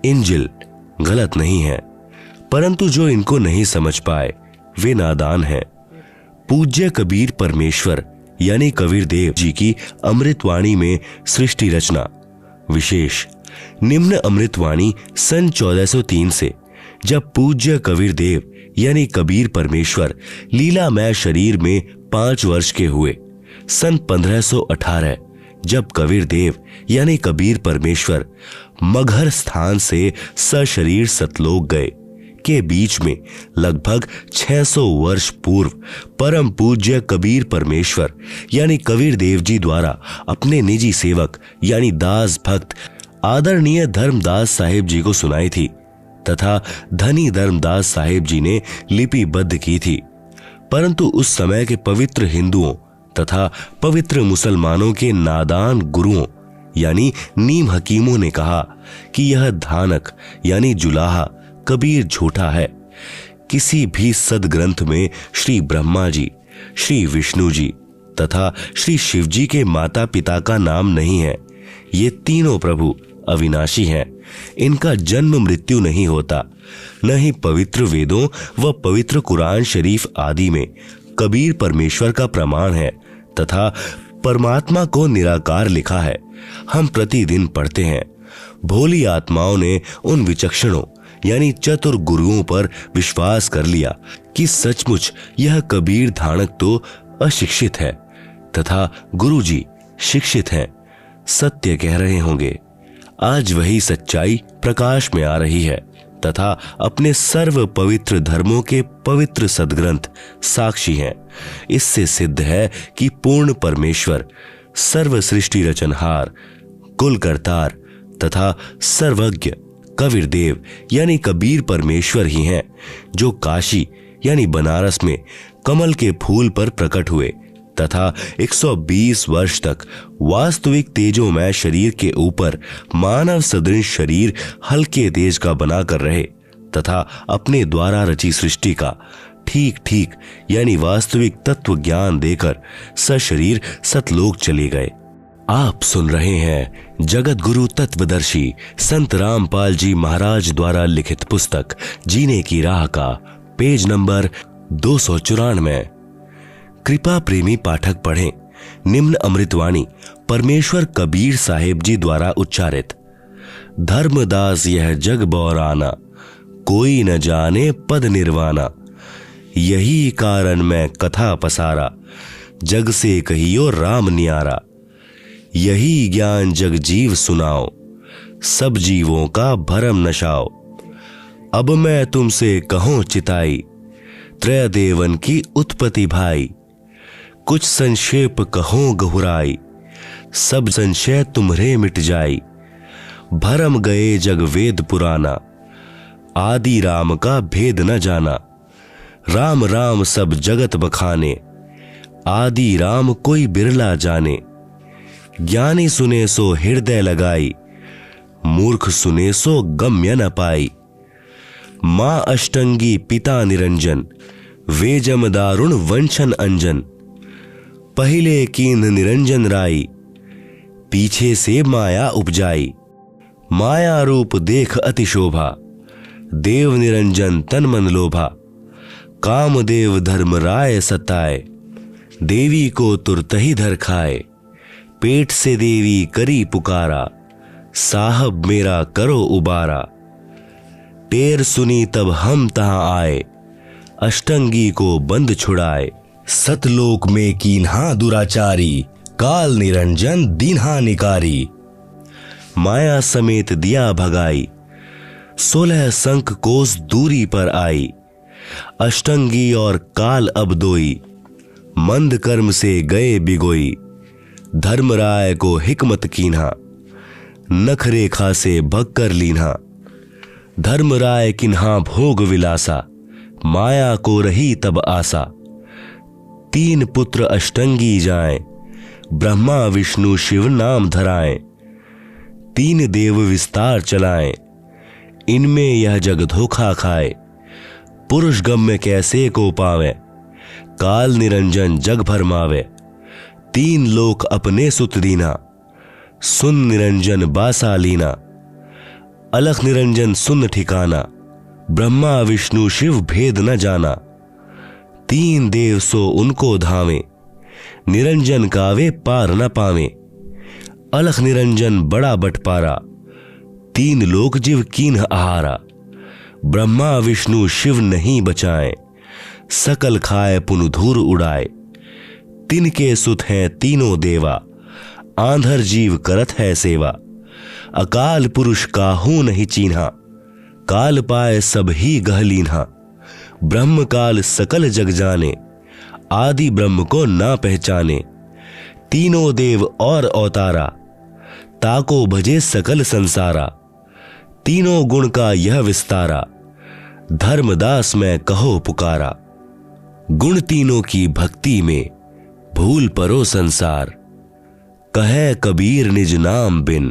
इंजिल गलत नहीं है, परंतु जो इनको नहीं समझ पाए वे नादान हैं। पूज्य कबीर परमेश्वर यानी कबीर देव जी की अमृतवाणी में सृष्टि रचना विशेष निम्न अमृतवाणी सन 1403 से, जब पूज्य कबीर देव यानी कबीर परमेश्वर लीलामय शरीर में 5 वर्ष के हुए, सन 1518 जब कबीर देव यानी कबीर परमेश्वर मगहर स्थान से सशरीर सतलोक गए के बीच में लगभग 600 वर्ष पूर्व परम पूज्य कबीर परमेश्वर यानी कबीर देव जी द्वारा अपने निजी सेवक यानी दास भक्त आदरणीय धर्मदास साहिब जी को सुनाई थी तथा धनी धर्मदास साहिब जी ने लिपिबद्ध की थी। परंतु उस समय के पवित्र हिंदुओं तथा पवित्र मुसलमानों के नादान गुरुओं यानी नीम हकीमों ने कहा कि यह धानक यानी जुलाहा कबीर झूठा है। किसी भी सदग्रंथ में श्री ब्रह्मा जी, श्री विष्णु जी तथा श्री शिव जी के माता पिता का नाम नहीं है। ये तीनों प्रभु अविनाशी हैं, इनका जन्म मृत्यु नहीं होता। न ही पवित्र वेदों व पवित्र कुरान शरीफ आदि में कबीर परमेश्वर का प्रमाण है तथा परमात्मा को निराकार लिखा है। हम प्रतिदिन पढ़ते हैं। भोली आत्माओं ने उन विचक्षणों यानी चतुर गुरुओं पर विश्वास कर लिया कि सचमुच यह कबीर धानक तो अशिक्षित है तथा गुरुजी शिक्षित हैं, सत्य कह रहे होंगे। आज वही सच्चाई प्रकाश में आ रही है तथा अपने सर्व पवित्र धर्मों के पवित्र सदग्रंथ साक्षी हैं। इससे सिद्ध है कि पूर्ण परमेश्वर सर्व सृष्टि रचनहार, कुल करतार तथा सर्वज्ञ कबीर देव यानी कबीर परमेश्वर ही हैं, जो काशी यानी बनारस में कमल के फूल पर प्रकट हुए तथा 120 वर्ष तक वास्तविक तेजोमय शरीर के ऊपर मानव सदृश शरीर हल्के तेज का बनाकर रहे तथा अपने द्वारा रची सृष्टि का ठीक ठीक यानी वास्तविक तत्व ज्ञान देकर सशरीर सतलोक चले गए। आप सुन रहे हैं जगत गुरु तत्वदर्शी संत रामपाल जी महाराज द्वारा लिखित पुस्तक जीने की राह का पेज नंबर 294। कृपा प्रेमी पाठक पढ़ें निम्न अमृतवाणी परमेश्वर कबीर साहिब जी द्वारा उच्चारित। धर्मदास यह जग बौराना, कोई न जाने पद निर्वाणा। यही कारण मैं कथा पसारा, जग से कहियो राम नियारा। यही ज्ञान जग जीव सुनाओ, सब जीवों का भरम नशाओ। अब मैं तुमसे कहूं चिताई, त्रय देवन की उत्पत्ति भाई। कुछ संक्षेप कहो गहुराई, सब संशय तुम्हरे मिट जाई। भरम गए जग वेद पुराना, आदि राम का भेद न जाना। राम राम सब जगत बखाने, आदि राम कोई बिरला जाने। ज्ञानी सुने सो हृदय लगाई, मूर्ख सुने सो गम्य न पाई। मां अष्टंगी पिता निरंजन, वेजम दारुण वंशन अंजन। पहिले कीन्ह निरंजन राई, पीछे से माया उपजाई। माया रूप देख अति शोभा, देव निरंजन तन मन लोभा। कामदेव धर्म राय सताए, देवी को तुरत ही धर खाए। पेट से देवी करी पुकारा, साहब मेरा करो उबारा। टेर सुनी तब हम तहां आए, अष्टंगी को बंद छुड़ाए। सतलोक में कीन्हा दुराचारी, काल निरंजन दीन्हा निकारी। माया समेत दिया भगाई, 16 संख कोस दूरी पर आई। अष्टंगी और काल अब दोई, मंद कर्म से गए बिगोई। धर्मराय को हिकमत कीन्हा, नख रेखा से भग कर लीन्हा। धर्मराय किन्हा भोग विलासा, माया को रही तब आसा। 3 पुत्र अष्टंगी जाएं, ब्रह्मा विष्णु शिव नाम धराएं। 3 देव विस्तार चलाएं, इनमें यह जग धोखा खाए। पुरुष गम्य कैसे को पावे, काल निरंजन जग भरमावे। 3 लोक अपने सुत दीना, सुन निरंजन बासा लीना। अलख निरंजन सुन ठिकाना, ब्रह्मा विष्णु शिव भेद न जाना। 3 देव सो उनको धावे, निरंजन का वे पार न पावे। अलख निरंजन बड़ा बटपारा, 3 लोक जीव कीन्ह आहारा। ब्रह्मा विष्णु शिव नहीं बचाए, सकल खाए पुन धूर उड़ाए। तिनके सुत हैं तीनों देवा, आंधर जीव करत है सेवा। अकाल पुरुष काहू नहीं चीन्हा, काल पाए सब ही गह लीन्हा। ब्रह्म काल सकल जग जाने, आदि ब्रह्म को ना पहचाने। तीनों देव और अवतारा, ताको भजे सकल संसारा। तीनों गुण का यह विस्तारा, धर्मदास में कहो पुकारा। गुण तीनों की भक्ति में, भूल परो संसार। कहे कबीर निज नाम बिन,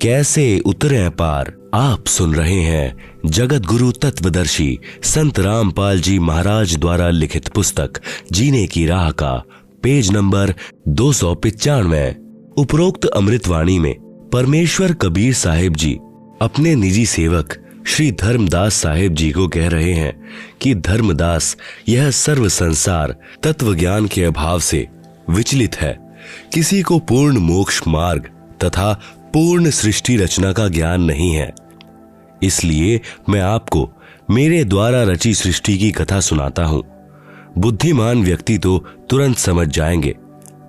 कैसे उतरे पार। आप सुन रहे हैं जगत गुरु तत्वदर्शी संत रामपाल जी महाराज द्वारा लिखित पुस्तक जीने की राह का पेज नंबर 295। उपरोक्त अमृतवाणी में परमेश्वर कबीर साहिब जी अपने निजी सेवक श्री धर्मदास साहिब जी को कह रहे हैं कि धर्मदास, यह सर्व संसार तत्व ज्ञान के अभाव से विचलित है। किसी को पूर्ण मोक्ष मार्ग तथा पूर्ण सृष्टि रचना का ज्ञान नहीं है। इसलिए मैं आपको मेरे द्वारा रची सृष्टि की कथा सुनाता हूं। बुद्धिमान व्यक्ति तो तुरंत समझ जाएंगे,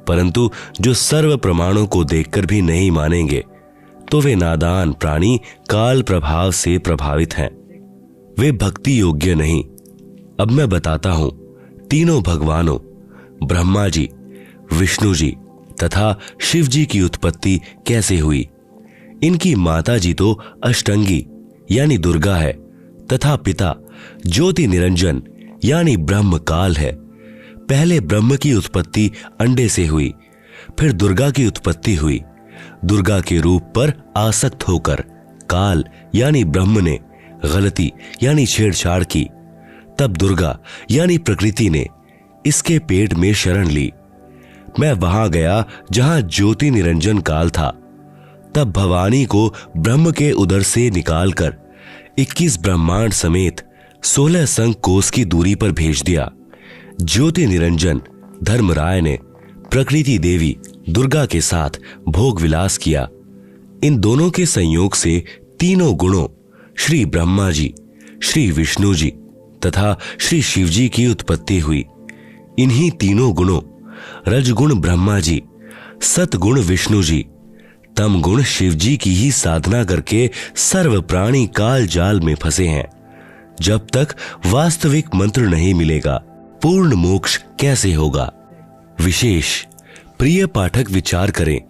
परंतु जो सर्व प्रमाणों को देखकर भी नहीं मानेंगे तो वे नादान प्राणी काल प्रभाव से प्रभावित हैं। वे भक्ति योग्य नहीं। अब मैं बताता हूं तीनों भगवानों ब्रह्मा जी, विष्णु जी तथा शिव जी की उत्पत्ति कैसे हुई। इनकी माता जी तो अष्टंगी यानी दुर्गा है तथा पिता ज्योति निरंजन यानी ब्रह्म काल है। पहले ब्रह्म की उत्पत्ति अंडे से हुई, फिर दुर्गा की उत्पत्ति हुई। दुर्गा के रूप पर आसक्त होकर काल यानी ब्रह्म ने गलती यानी छेड़छाड़ की। तब दुर्गा यानी प्रकृति ने इसके पेट में शरण ली। मैं वहां गया जहां ज्योति निरंजन काल था। तब भवानी को ब्रह्म के उदर से निकालकर 21 ब्रह्मांड समेत 16 संख कोस की दूरी पर भेज दिया। ज्योति निरंजन धर्मराय ने प्रकृति देवी दुर्गा के साथ भोग विलास किया। इन दोनों के संयोग से तीनों गुणों श्री ब्रह्मा जी, श्री विष्णु जी तथा श्री शिव जी की उत्पत्ति हुई। इन्हीं तीनों गुणों रजगुण ब्रह्मा जी, सतगुण विष्णु जी, तम गुण शिव जी की ही साधना करके सर्व प्राणी काल जाल में फंसे हैं। जब तक वास्तविक मंत्र नहीं मिलेगा पूर्ण मोक्ष कैसे होगा। विशेष प्रिय पाठक विचार करें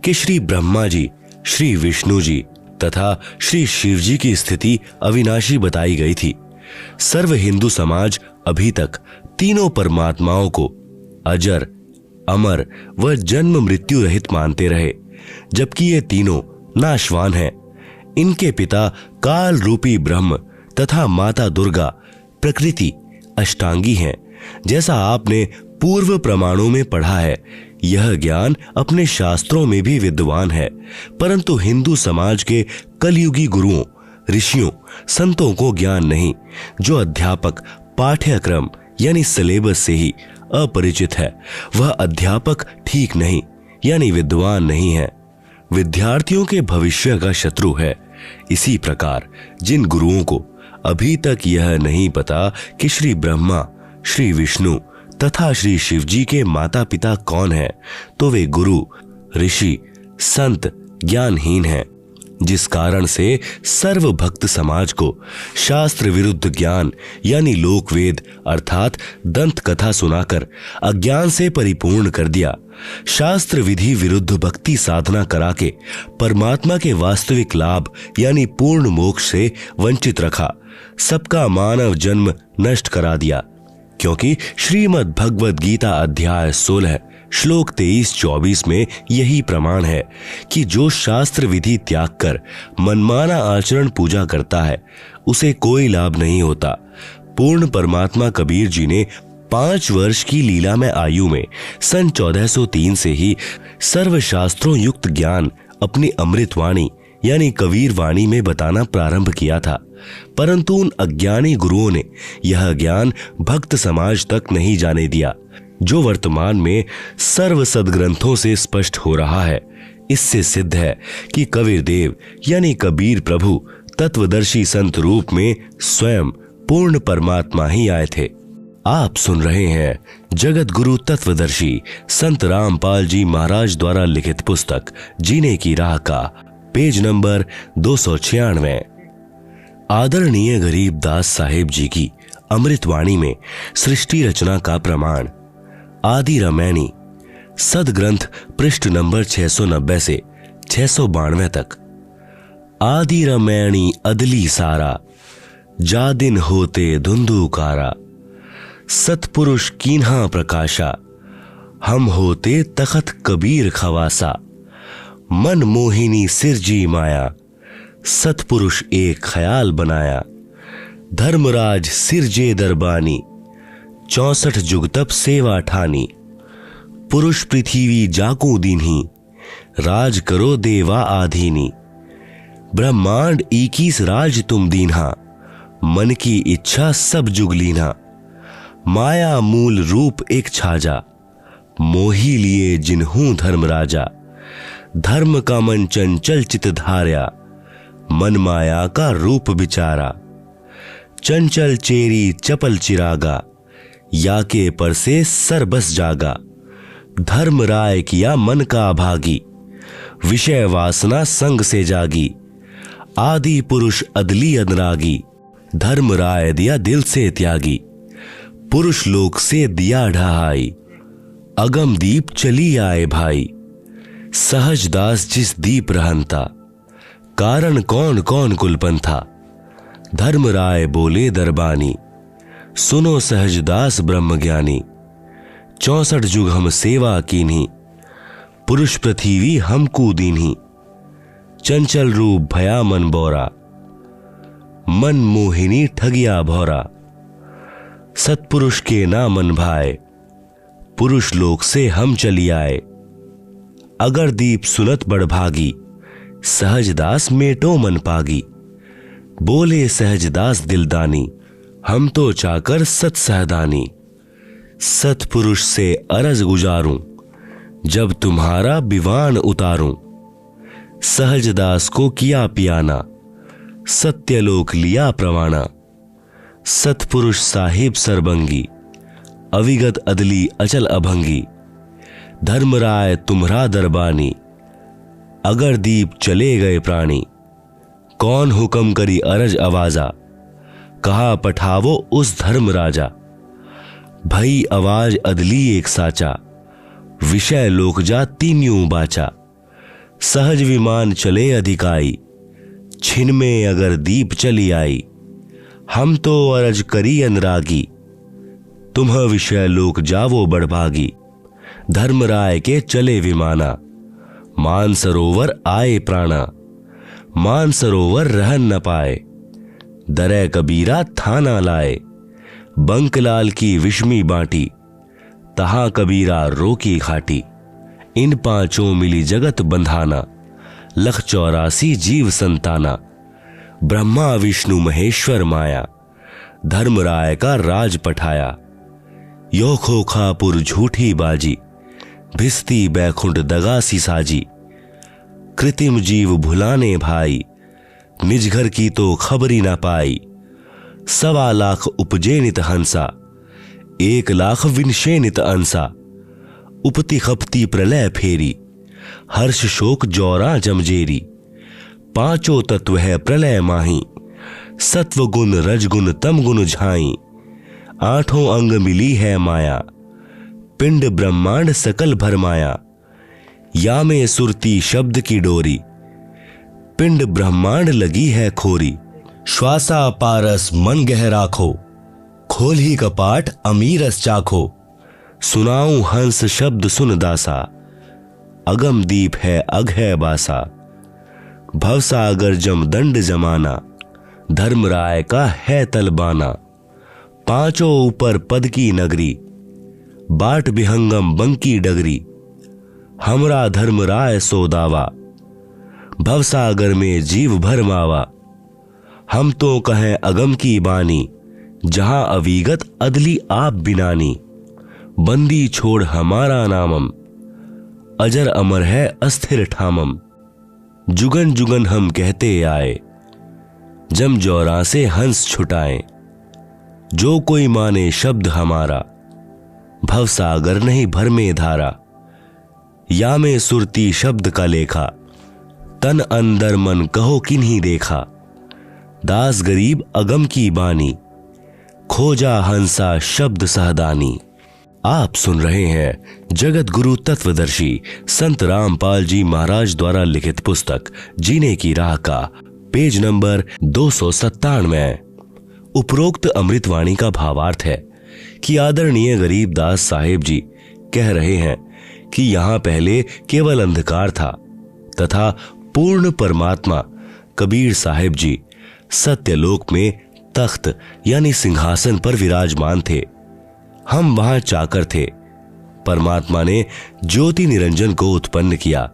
कि श्री ब्रह्मा जी, श्री विष्णु जी तथा श्री शिव जी की स्थिति अविनाशी बताई गई थी। सर्व हिंदू समाज अभी तक तीनों परमात्माओं को अजर, अमर व जन्म मृत्यु रहित मानते रहे, जबकि ये तीनों नाशवान हैं। इनके पिता काल रूपी ब्रह्म तथा माता दुर्गा प्रकृति अष्टांगी हैं। जैसा आपने पूर्व प्रमाणों में पढ़ा है, यह ज्ञान अपने शास्त्रों में भी विद्वान है, परंतु हिंदू समाज के कलयुगी गुरुओं, ऋषियों, संतों को ज्ञान नहीं। जो अध्यापक पाठ्यक्रम यानी सिलेबस से ही अपरिचित है, वह अध्यापक ठीक नहीं यानी विद्वान नहीं है, विद्यार्थियों के भविष्य का शत्रु है। इसी प्रकार जिन गुरुओं को अभी तक यह नहीं पता कि श्री ब्रह्मा, श्री विष्णु तथा श्री शिव जी के माता पिता कौन है, तो वे गुरु, ऋषि, संत ज्ञानहीन हैं, जिस कारण से सर्व भक्त समाज को शास्त्र विरुद्ध ज्ञान यानी लोकवेद अर्थात दंत कथा सुनाकर अज्ञान से परिपूर्ण कर दिया। शास्त्र विधि विरुद्ध भक्ति साधना करा के परमात्मा के वास्तविक लाभ यानी पूर्ण मोक्ष से वंचित रखा। सबका मानव जन्म नष्ट करा दिया, क्योंकि श्रीमद् भगवद गीता अध्याय 16 श्लोक 23-24 में यही प्रमाण है कि जो शास्त्र विधि त्याग कर मनमाना आचरण पूजा करता है, उसे कोई लाभ नहीं होता। पूर्ण परमात्मा कबीर जी ने 5 वर्ष की लीला में आयु में सन 1403 से ही सर्व शास्त्रों युक्त ज्ञान अपनी अमृतवाणी यानी कबीर वाणी में बताना प्रारंभ किया था, परंतु उन अज्ञानी गुरुओं ने यह ज्ञान भक्त समाज तक नहीं जाने दिया, जो वर्तमान में सर्व सदग्रंथों से स्पष्ट हो रहा है। इससे सिद्ध है कि कबीर देव यानी कबीर प्रभु तत्वदर्शी संत रूप में स्वयं पूर्ण परमात्मा ही आए थे। आप सुन रहे हैं जगत गुरु तत्वदर्शी संत रामपाल जी महाराज द्वारा लिखित पुस्तक जीने की राह का पेज नंबर 296। आदरणीय गरीबदास साहेब जी की अमृतवाणी में सृष्टि रचना का प्रमाण आदि रामायणी सदग्रंथ पृष्ठ नंबर 690 से 692 तक। आदि रामायणी अदली सारा, जा दिन होते धुंधुकारा, सतपुरुष कीन्हा प्रकाशा, हम होते तखत कबीर खवासा, मन मोहिनी सिरजी माया, सतपुरुष एक ख्याल बनाया, धर्मराज सिरजे दरबानी, 64 जुग तप सेवा ठानी, पुरुष पृथ्वी जाकू दीन्ही, राज करो देवा आधीनी, ब्रह्मांड 21 राज तुम दीन्हा, मन की इच्छा सब जुग लीन्हा, माया मूल रूप एक छाजा, मोही लिए जिन्हूं धर्म राजा, धर्म का मन चंचल चित धार्या, मन माया का रूप बिचारा, चंचल चेरी चपल चिरागा, या के पर से सर बस जागा, धर्म राय किया मन का भागी, विषय वासना संग से जागी, आदि पुरुष अदली अनरागी, धर्म राय दिया दिल से त्यागी, पुरुष लोक से दिया ढहाई, अगम दीप चली आए भाई, सहज दास जिस दीप रहनता, कारण कौन कौन कुलपंथा, धर्म राय बोले दरबानी, सुनो सहजदास ब्रह्म ज्ञानी, 64 जुग हम सेवा कीन्ही, पुरुष पृथ्वी हमको दीन्ही, चंचल रूप भया मन बोरा, मन मोहिनी ठगिया भौरा, सतपुरुष के ना मन भाए, पुरुष लोक से हम चली आए, अगर दीप सुनत बड़भागी, सहजदास मेटो मन पागी, बोले सहजदास दिलदानी, हम तो चाकर सत सहदानी, सतपुरुष से अरज गुजारूं, जब तुम्हारा बिवान उतारूं, सहजदास को किया पियाना, सत्यलोक लिया प्रवाना, सतपुरुष साहिब सरबंगी, अविगत अदली अचल अभंगी, धर्मराय तुम्हरा दरबानी, अगर दीप चले गए प्राणी, कौन हुक्म करी अरज आवाजा, कहा पठावो उस धर्म राजा, भई आवाज अदली एक साचा, विषय लोक जा तीन्यों बाचा, सहज विमान चले अधिकाई, छिन में अगर दीप चली आई, हम तो अरज करी अनुरागी, तुम्ह विषय लोक जावो बड़भागी, धर्मराय के चले विमाना। मानसरोवर आए प्राणा, मानसरोवर रहन न पाए। दरे कबीरा थाना लाए, बंकलाल की विषमी बाटी। तहां कबीरा रोकी खाटी, इन पांचों मिली जगत बंधाना। लख 84 जीव संताना, ब्रह्मा विष्णु महेश्वर माया। धर्मराय का राज पठाया, यो खोखापुर झूठी बाजी। भिस्ती बैकुंठ दगासी साजी, कृत्रिम जीव भुलाने भाई। निज घर की तो खबरी ना पाई, 1.25 लाख उपजे नित हंसा। 1 लाख विनशे नित अंसा, उपति खपती प्रलय फेरी। हर्ष शोक जौरा जमजेरी, पांचों तत्व है प्रलय माही। सत्व गुण रजगुण तम गुण झाई, 8 अंग मिली है माया। पिंड ब्रह्मांड सकल भरमाया, या में सुरती शब्द की डोरी। पिंड ब्रह्मांड लगी है खोरी, श्वासा पारस मन गह राखो। खोल ही कपाट अमीरस चाखो, सुनाऊं हंस शब्द सुन दासा। अगम दीप है अघ है बासा, भवसागर जम दंड जमाना। धर्मराय का है तलबाना, पांचों ऊपर पद की नगरी। बाट विहंगम बंकी डगरी, हमरा धर्मराय सो दावा। भवसागर में जीव भरमावा, हम तो कहें अगम की बानी। जहां अविगत अदली आप बिनानी। बंदी छोड़ हमारा नामम, अजर अमर है अस्थिर ठामम। जुगन जुगन हम कहते आए, जम जौरा से हंस छुटाए। जो कोई माने शब्द हमारा, भवसागर नहीं भर में धारा। या में सुरती शब्द का लेखा, तन अंदर मन कहो किन्हीं देखा। दास गरीब अगम की बानी, खोजा हंसा शब्द सहदानी। आप सुन रहे हैं जगत गुरु तत्वदर्शी संत रामपाल जी महाराज द्वारा लिखित पुस्तक जीने की राह का पेज नंबर 297। उपरोक्त अमृतवाणी का भावार्थ है कि आदरणीय गरीबदास साहेब जी कह रहे हैं कि यहाँ पहले केवल अंधकार था तथा पूर्ण परमात्मा कबीर साहेब जी सत्यलोक में तख्त यानी सिंहासन पर विराजमान थे। हम वहां चाकर थे। परमात्मा ने ज्योति निरंजन को उत्पन्न किया,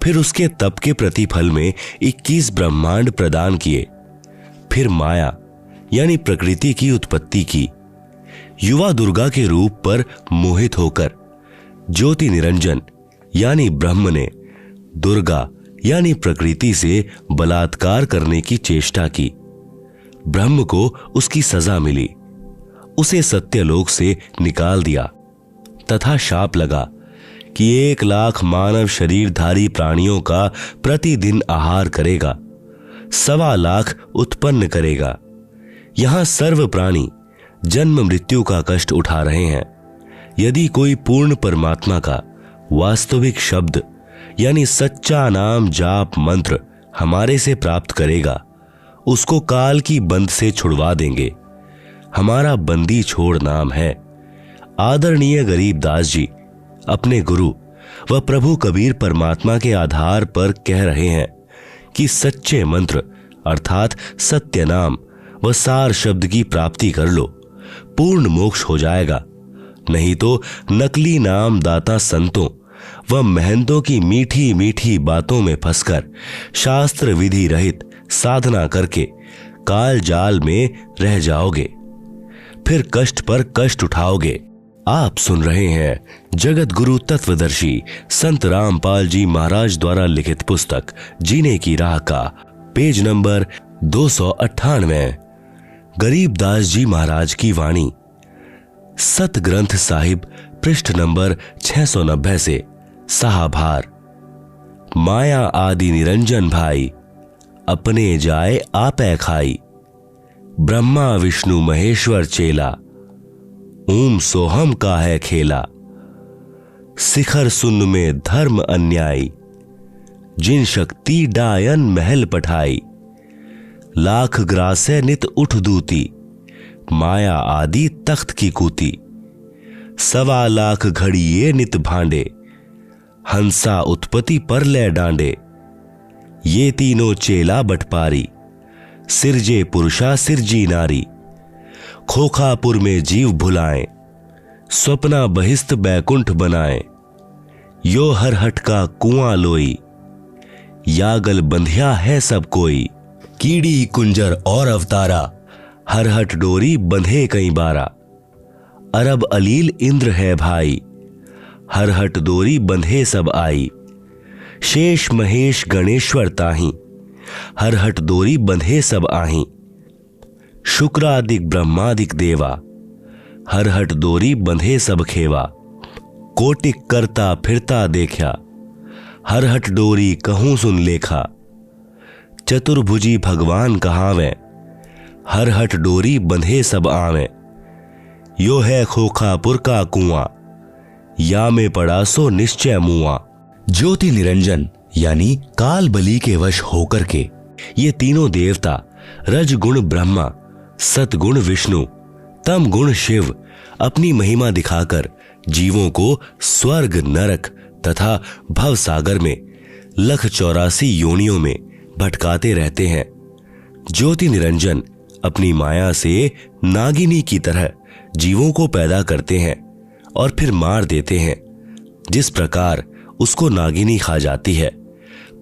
फिर उसके तप के प्रतिफल में 21 ब्रह्मांड प्रदान किए। फिर माया यानी प्रकृति की उत्पत्ति की। युवा दुर्गा के रूप पर मोहित होकर ज्योति निरंजन यानी ब्रह्म ने दुर्गा यानी प्रकृति से बलात्कार करने की चेष्टा की। ब्रह्म को उसकी सजा मिली, उसे सत्यलोक से निकाल दिया तथा शाप लगा कि 1 लाख मानव शरीरधारी प्राणियों का प्रतिदिन आहार करेगा, 1.25 लाख उत्पन्न करेगा। यहां सर्व प्राणी जन्म मृत्यु का कष्ट उठा रहे हैं। यदि कोई पूर्ण परमात्मा का वास्तविक शब्द यानी सच्चा नाम जाप मंत्र हमारे से प्राप्त करेगा, उसको काल की बंद से छुड़वा देंगे। हमारा बंदी छोड़ नाम है। आदरणीय गरीबदास जी अपने गुरु व प्रभु कबीर परमात्मा के आधार पर कह रहे हैं कि सच्चे मंत्र अर्थात सत्य नाम व सार शब्द की प्राप्ति कर लो, पूर्ण मोक्ष हो जाएगा। नहीं तो नकली नाम दाता संतों व महंतों की मीठी मीठी बातों में फंसकर शास्त्र विधि रहित साधना करके काल जाल में रह जाओगे, फिर कष्ट पर कष्ट उठाओगे। आप सुन रहे हैं जगत गुरु तत्वदर्शी संत रामपाल जी महाराज द्वारा लिखित पुस्तक जीने की राह का पेज नंबर 298। गरीबदास जी महाराज की वाणी, सत ग्रंथ साहिब पृष्ठ नंबर 690 से साहभार। माया आदि निरंजन भाई, अपने जाए आपे खाई। ब्रह्मा विष्णु महेश्वर चेला, ओम सोहम का है खेला। शिखर सुन में धर्म अन्यायी, जिन शक्ति डायन महल पठाई। लाख ग्रासे नित उठ दूती, माया आदि तख्त की कूती। सवा लाख घड़िए नित भांडे, हंसा उत्पत्ति पर ले डांडे। ये तीनों चेला बटपारी, सिरजे पुरुषा सिरजी नारी। खोखापुर में जीव भुलाएं, स्वप्ना बहिस्त बैकुंठ बनाएं। यो हरहट का कुआं लोई, यागल बंधिया है सब कोई। कीड़ी कुंजर और अवतारा, हरहट डोरी बंधे कई बारा। अरब अलील इंद्र है भाई, हरहट डोरी बंधे सब आई। शेष महेश गणेश्वर ताही, हरहट डोरी बंधे सब आही। शुक्रादिक ब्रह्मादिक देवा, हरहट डोरी बंधे सब खेवा। कोटिक करता फिरता देखा, हरहट डोरी कहूं सुन लेखा। चतुर्भुजी भगवान कहावें, हरहट डोरी बंधे सब आवें। यो है खोखापुर का कुआं, या में पड़ा सो निश्चय मुआ। ज्योति निरंजन यानी काल बली के वश होकर के ये तीनों देवता रजगुण ब्रह्मा, सतगुण विष्णु, तम गुण शिव अपनी महिमा दिखाकर जीवों को स्वर्ग नरक तथा भव सागर में लख 84 योनियों में भटकाते रहते हैं। ज्योति निरंजन अपनी माया से नागिनी की तरह जीवों को पैदा करते हैं और फिर मार देते हैं। जिस प्रकार उसको नागिनी खा जाती है,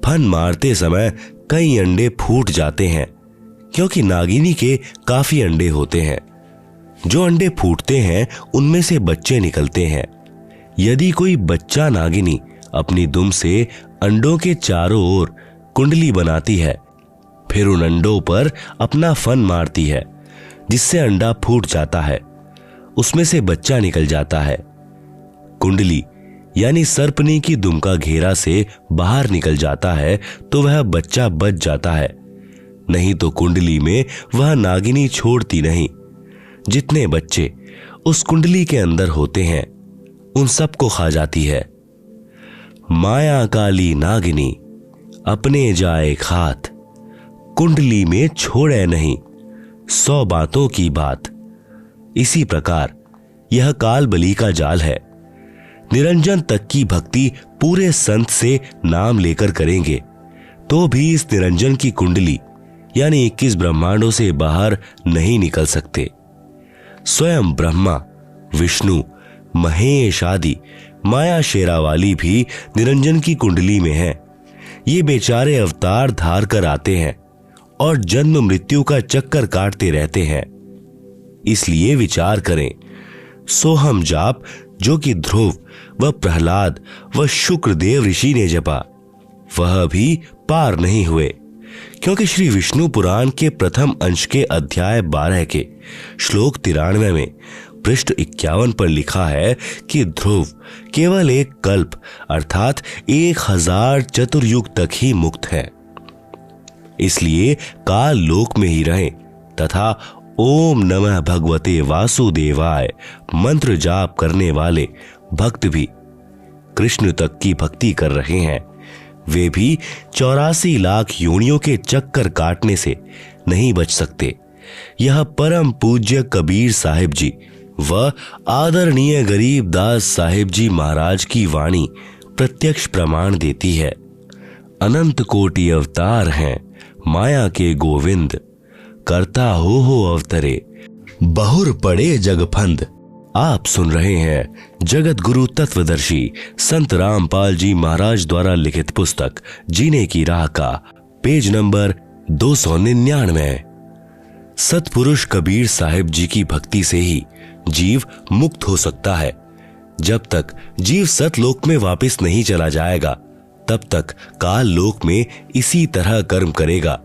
फन मारते समय कई अंडे फूट जाते हैं, क्योंकि नागिनी के काफी अंडे होते हैं। जो अंडे फूटते हैं उनमें से बच्चे निकलते हैं। यदि कोई बच्चा नागिनी अपनी दुम से अंडों के चारों ओर कुंडली बनाती है, फिर उन अंडों पर अपना फन मारती है, जिससे अंडा फूट जाता है, उसमें से बच्चा निकल जाता है। कुंडली यानी सर्पनी की दुम का घेरा से बाहर निकल जाता है तो वह बच्चा बच जाता है, नहीं तो कुंडली में वह नागिनी छोड़ती नहीं। जितने बच्चे उस कुंडली के अंदर होते हैं उन सबको खा जाती है। माया काली नागिनी अपने जाए खात, कुंडली में छोड़े नहीं 100 बातों की बात। इसी प्रकार यह काल बली का जाल है। निरंजन तक की भक्ति पूरे संत से नाम लेकर करेंगे तो भी इस निरंजन की कुंडली यानी 21 ब्रह्मांडों से बाहर नहीं निकल सकते। स्वयं ब्रह्मा, विष्णु, महेश आदि माया शेरावाली भी निरंजन की कुंडली में है। ये बेचारे अवतार धार कर आते हैं और जन्म मृत्यु का चक्कर काटते रहते हैं। इसलिए विचार करें, सोहम जाप जो कि ध्रुव व प्रहलाद व शुक्रदेव ऋषि ने जपा, वह भी पार नहीं हुए, क्योंकि श्री विष्णु पुराण के प्रथम अंश के अध्याय 12 के श्लोक 93 में पृष्ठ 51 पर लिखा है कि ध्रुव केवल एक कल्प अर्थात 1000 चतुर्युग तक ही मुक्त है। इसलिए काल लोक में ही रहें तथा ओम नमः भगवते वासुदेवाय मंत्र जाप करने वाले भक्त भी कृष्ण तक की भक्ति कर रहे हैं। वे भी 84 लाख योनियों के चक्कर काटने से नहीं बच सकते। यह परम पूज्य कबीर साहिब जी व आदरणीय गरीबदास साहिब जी महाराज की वाणी प्रत्यक्ष प्रमाण देती है। अनंत कोटि अवतार हैं माया के गोविंद, करता हो अवतरे, बहुर पड़े जगफंद। आप सुन रहे हैं जगत गुरु तत्वदर्शी संत रामपाल जी महाराज द्वारा लिखित पुस्तक जीने की राह का पेज नंबर 299। सतपुरुष कबीर साहिब जी की भक्ति से ही जीव मुक्त हो सकता है। जब तक जीव सतलोक में वापस नहीं चला जाएगा, तब तक काल लोक में इसी तरह कर्म करेगा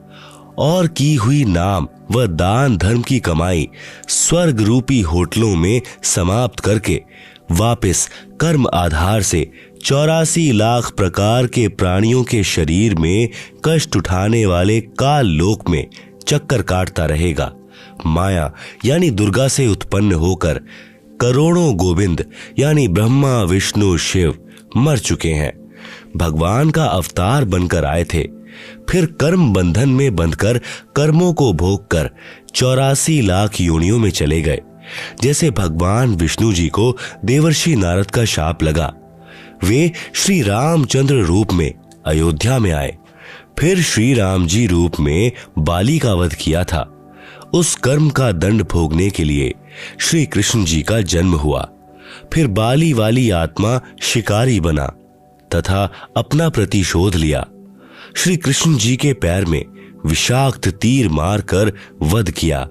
और की हुई नाम व दान धर्म की कमाई स्वर्ग रूपी होटलों में समाप्त करके वापस कर्म आधार से 84 लाख प्रकार के प्राणियों के शरीर में कष्ट उठाने वाले काल लोक में चक्कर काटता रहेगा। माया यानी दुर्गा से उत्पन्न होकर करोड़ों गोविंद यानी ब्रह्मा विष्णु शिव मर चुके हैं। भगवान का अवतार बनकर आए थे, फिर कर्म बंधन में बंधकर कर्मों को भोग कर 84 लाख योनियों में चले गए जैसे भगवान विष्णु जी को देवर्षि नारद का शाप लगा। वे श्री रामचंद्र रूप में अयोध्या में आए, फिर श्री राम जी रूप में बाली का वध किया था। उस कर्म का दंड भोगने के लिए श्री कृष्ण जी का जन्म हुआ। फिर बाली वाली आत्मा शिकारी बना तथा अपना प्रतिशोध लिया। श्री कृष्ण जी के पैर में विषाक्त तीर मारकर वध किया।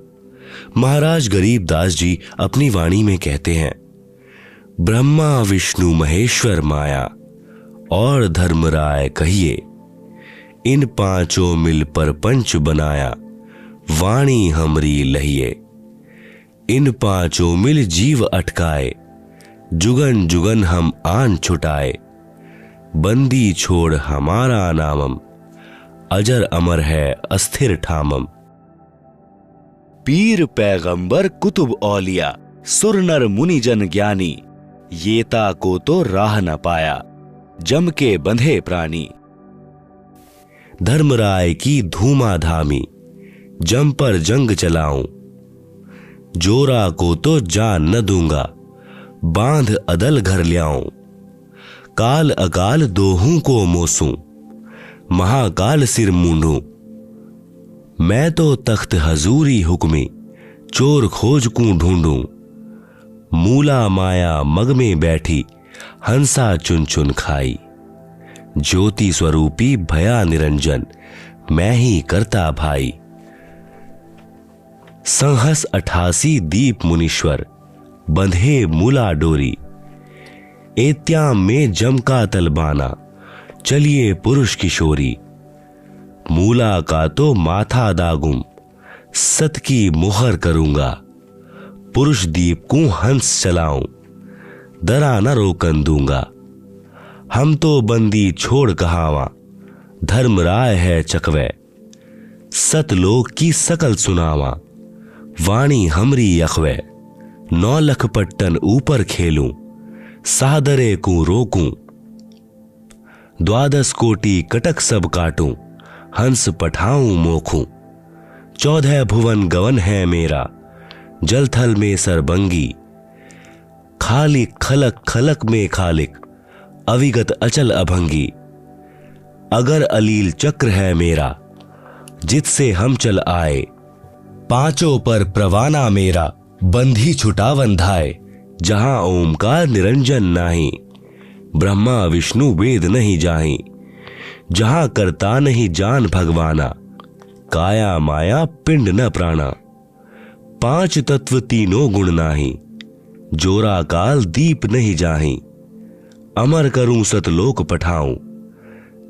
महाराज गरीबदास जी अपनी वाणी में कहते हैं, ब्रह्मा विष्णु महेश्वर माया और धर्मराय कहिए, इन पांचों मिल पर पंच बनाया, वाणी हमरी लहिए। इन पांचों मिल जीव अटकाए, जुगन जुगन हम आन छुटाए। बंदी छोड़ हमारा नामम, अजर अमर है अस्थिर ठामम। पीर पैगंबर कुतुब औलिया, सुर नर मुनि जन ज्ञानी, येता को तो राह न पाया, जम के बंधे प्राणी। धर्मराय की धूमाधामी, जम पर जंग चलाऊं, जोरा को तो जान न दूंगा, बांध अदल घर ल्याऊं। काल अकाल दोहूं को मोसूं, महाकाल सिर मूंढूं। मैं तो तख्त हजूरी हुक्मी, चोर खोज कूं ढूंढूं। मूला माया मग में बैठी, हंसा चुन चुन खाई। ज्योति स्वरूपी भया निरंजन, मैं ही करता भाई। संहस 88 दीप मुनीश्वर, बंधे मूला डोरी। एत्याम में जम का तलबाना, चलिए पुरुष किशोरी। मूला का तो माथा दागुम, सत की मुहर करूंगा। पुरुष दीप को हंस चलाऊं, दरा न रोकन दूंगा। हम तो बंदी छोड़ कहावा, धर्मराय है चकवे। सतलोक की सकल सुनावा, वाणी हमरी अखवे। 9 लख पट्टन ऊपर खेलूं, सादरे को रोकूं। 12 कोटि कटक सब काटूं, हंस पठाऊं मोखूं। 14 भुवन गवन है मेरा, जलथल में सरबंगी। खालिक खलक खलक में खालिक, अविगत अचल अभंगी। अगर अलील चक्र है मेरा, जितसे हम चल आए। पांचों पर प्रवाना मेरा, बंधी छुटा बंधाए। जहां ओमकार निरंजन नाही, ब्रह्मा विष्णु वेद नहीं जाही। जहां करता नहीं जान भगवाना, काया माया पिंड न प्राणा। 5 तत्व तीनों गुण नाही, जोरा काल दीप नहीं जाही। अमर करूं सतलोक पठाऊं,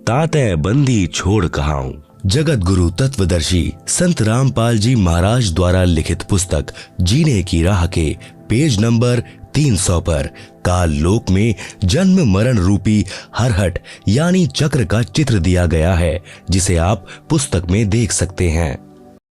ताते बंदी छोड़ कहाऊं। जगत गुरु तत्वदर्शी संत रामपाल जी महाराज द्वारा लिखित पुस्तक जीने की राह के पेज नंबर 300 पर काल लोक में जन्म मरण रूपी हरहट यानी चक्र का चित्र दिया गया है, जिसे आप पुस्तक में देख सकते हैं।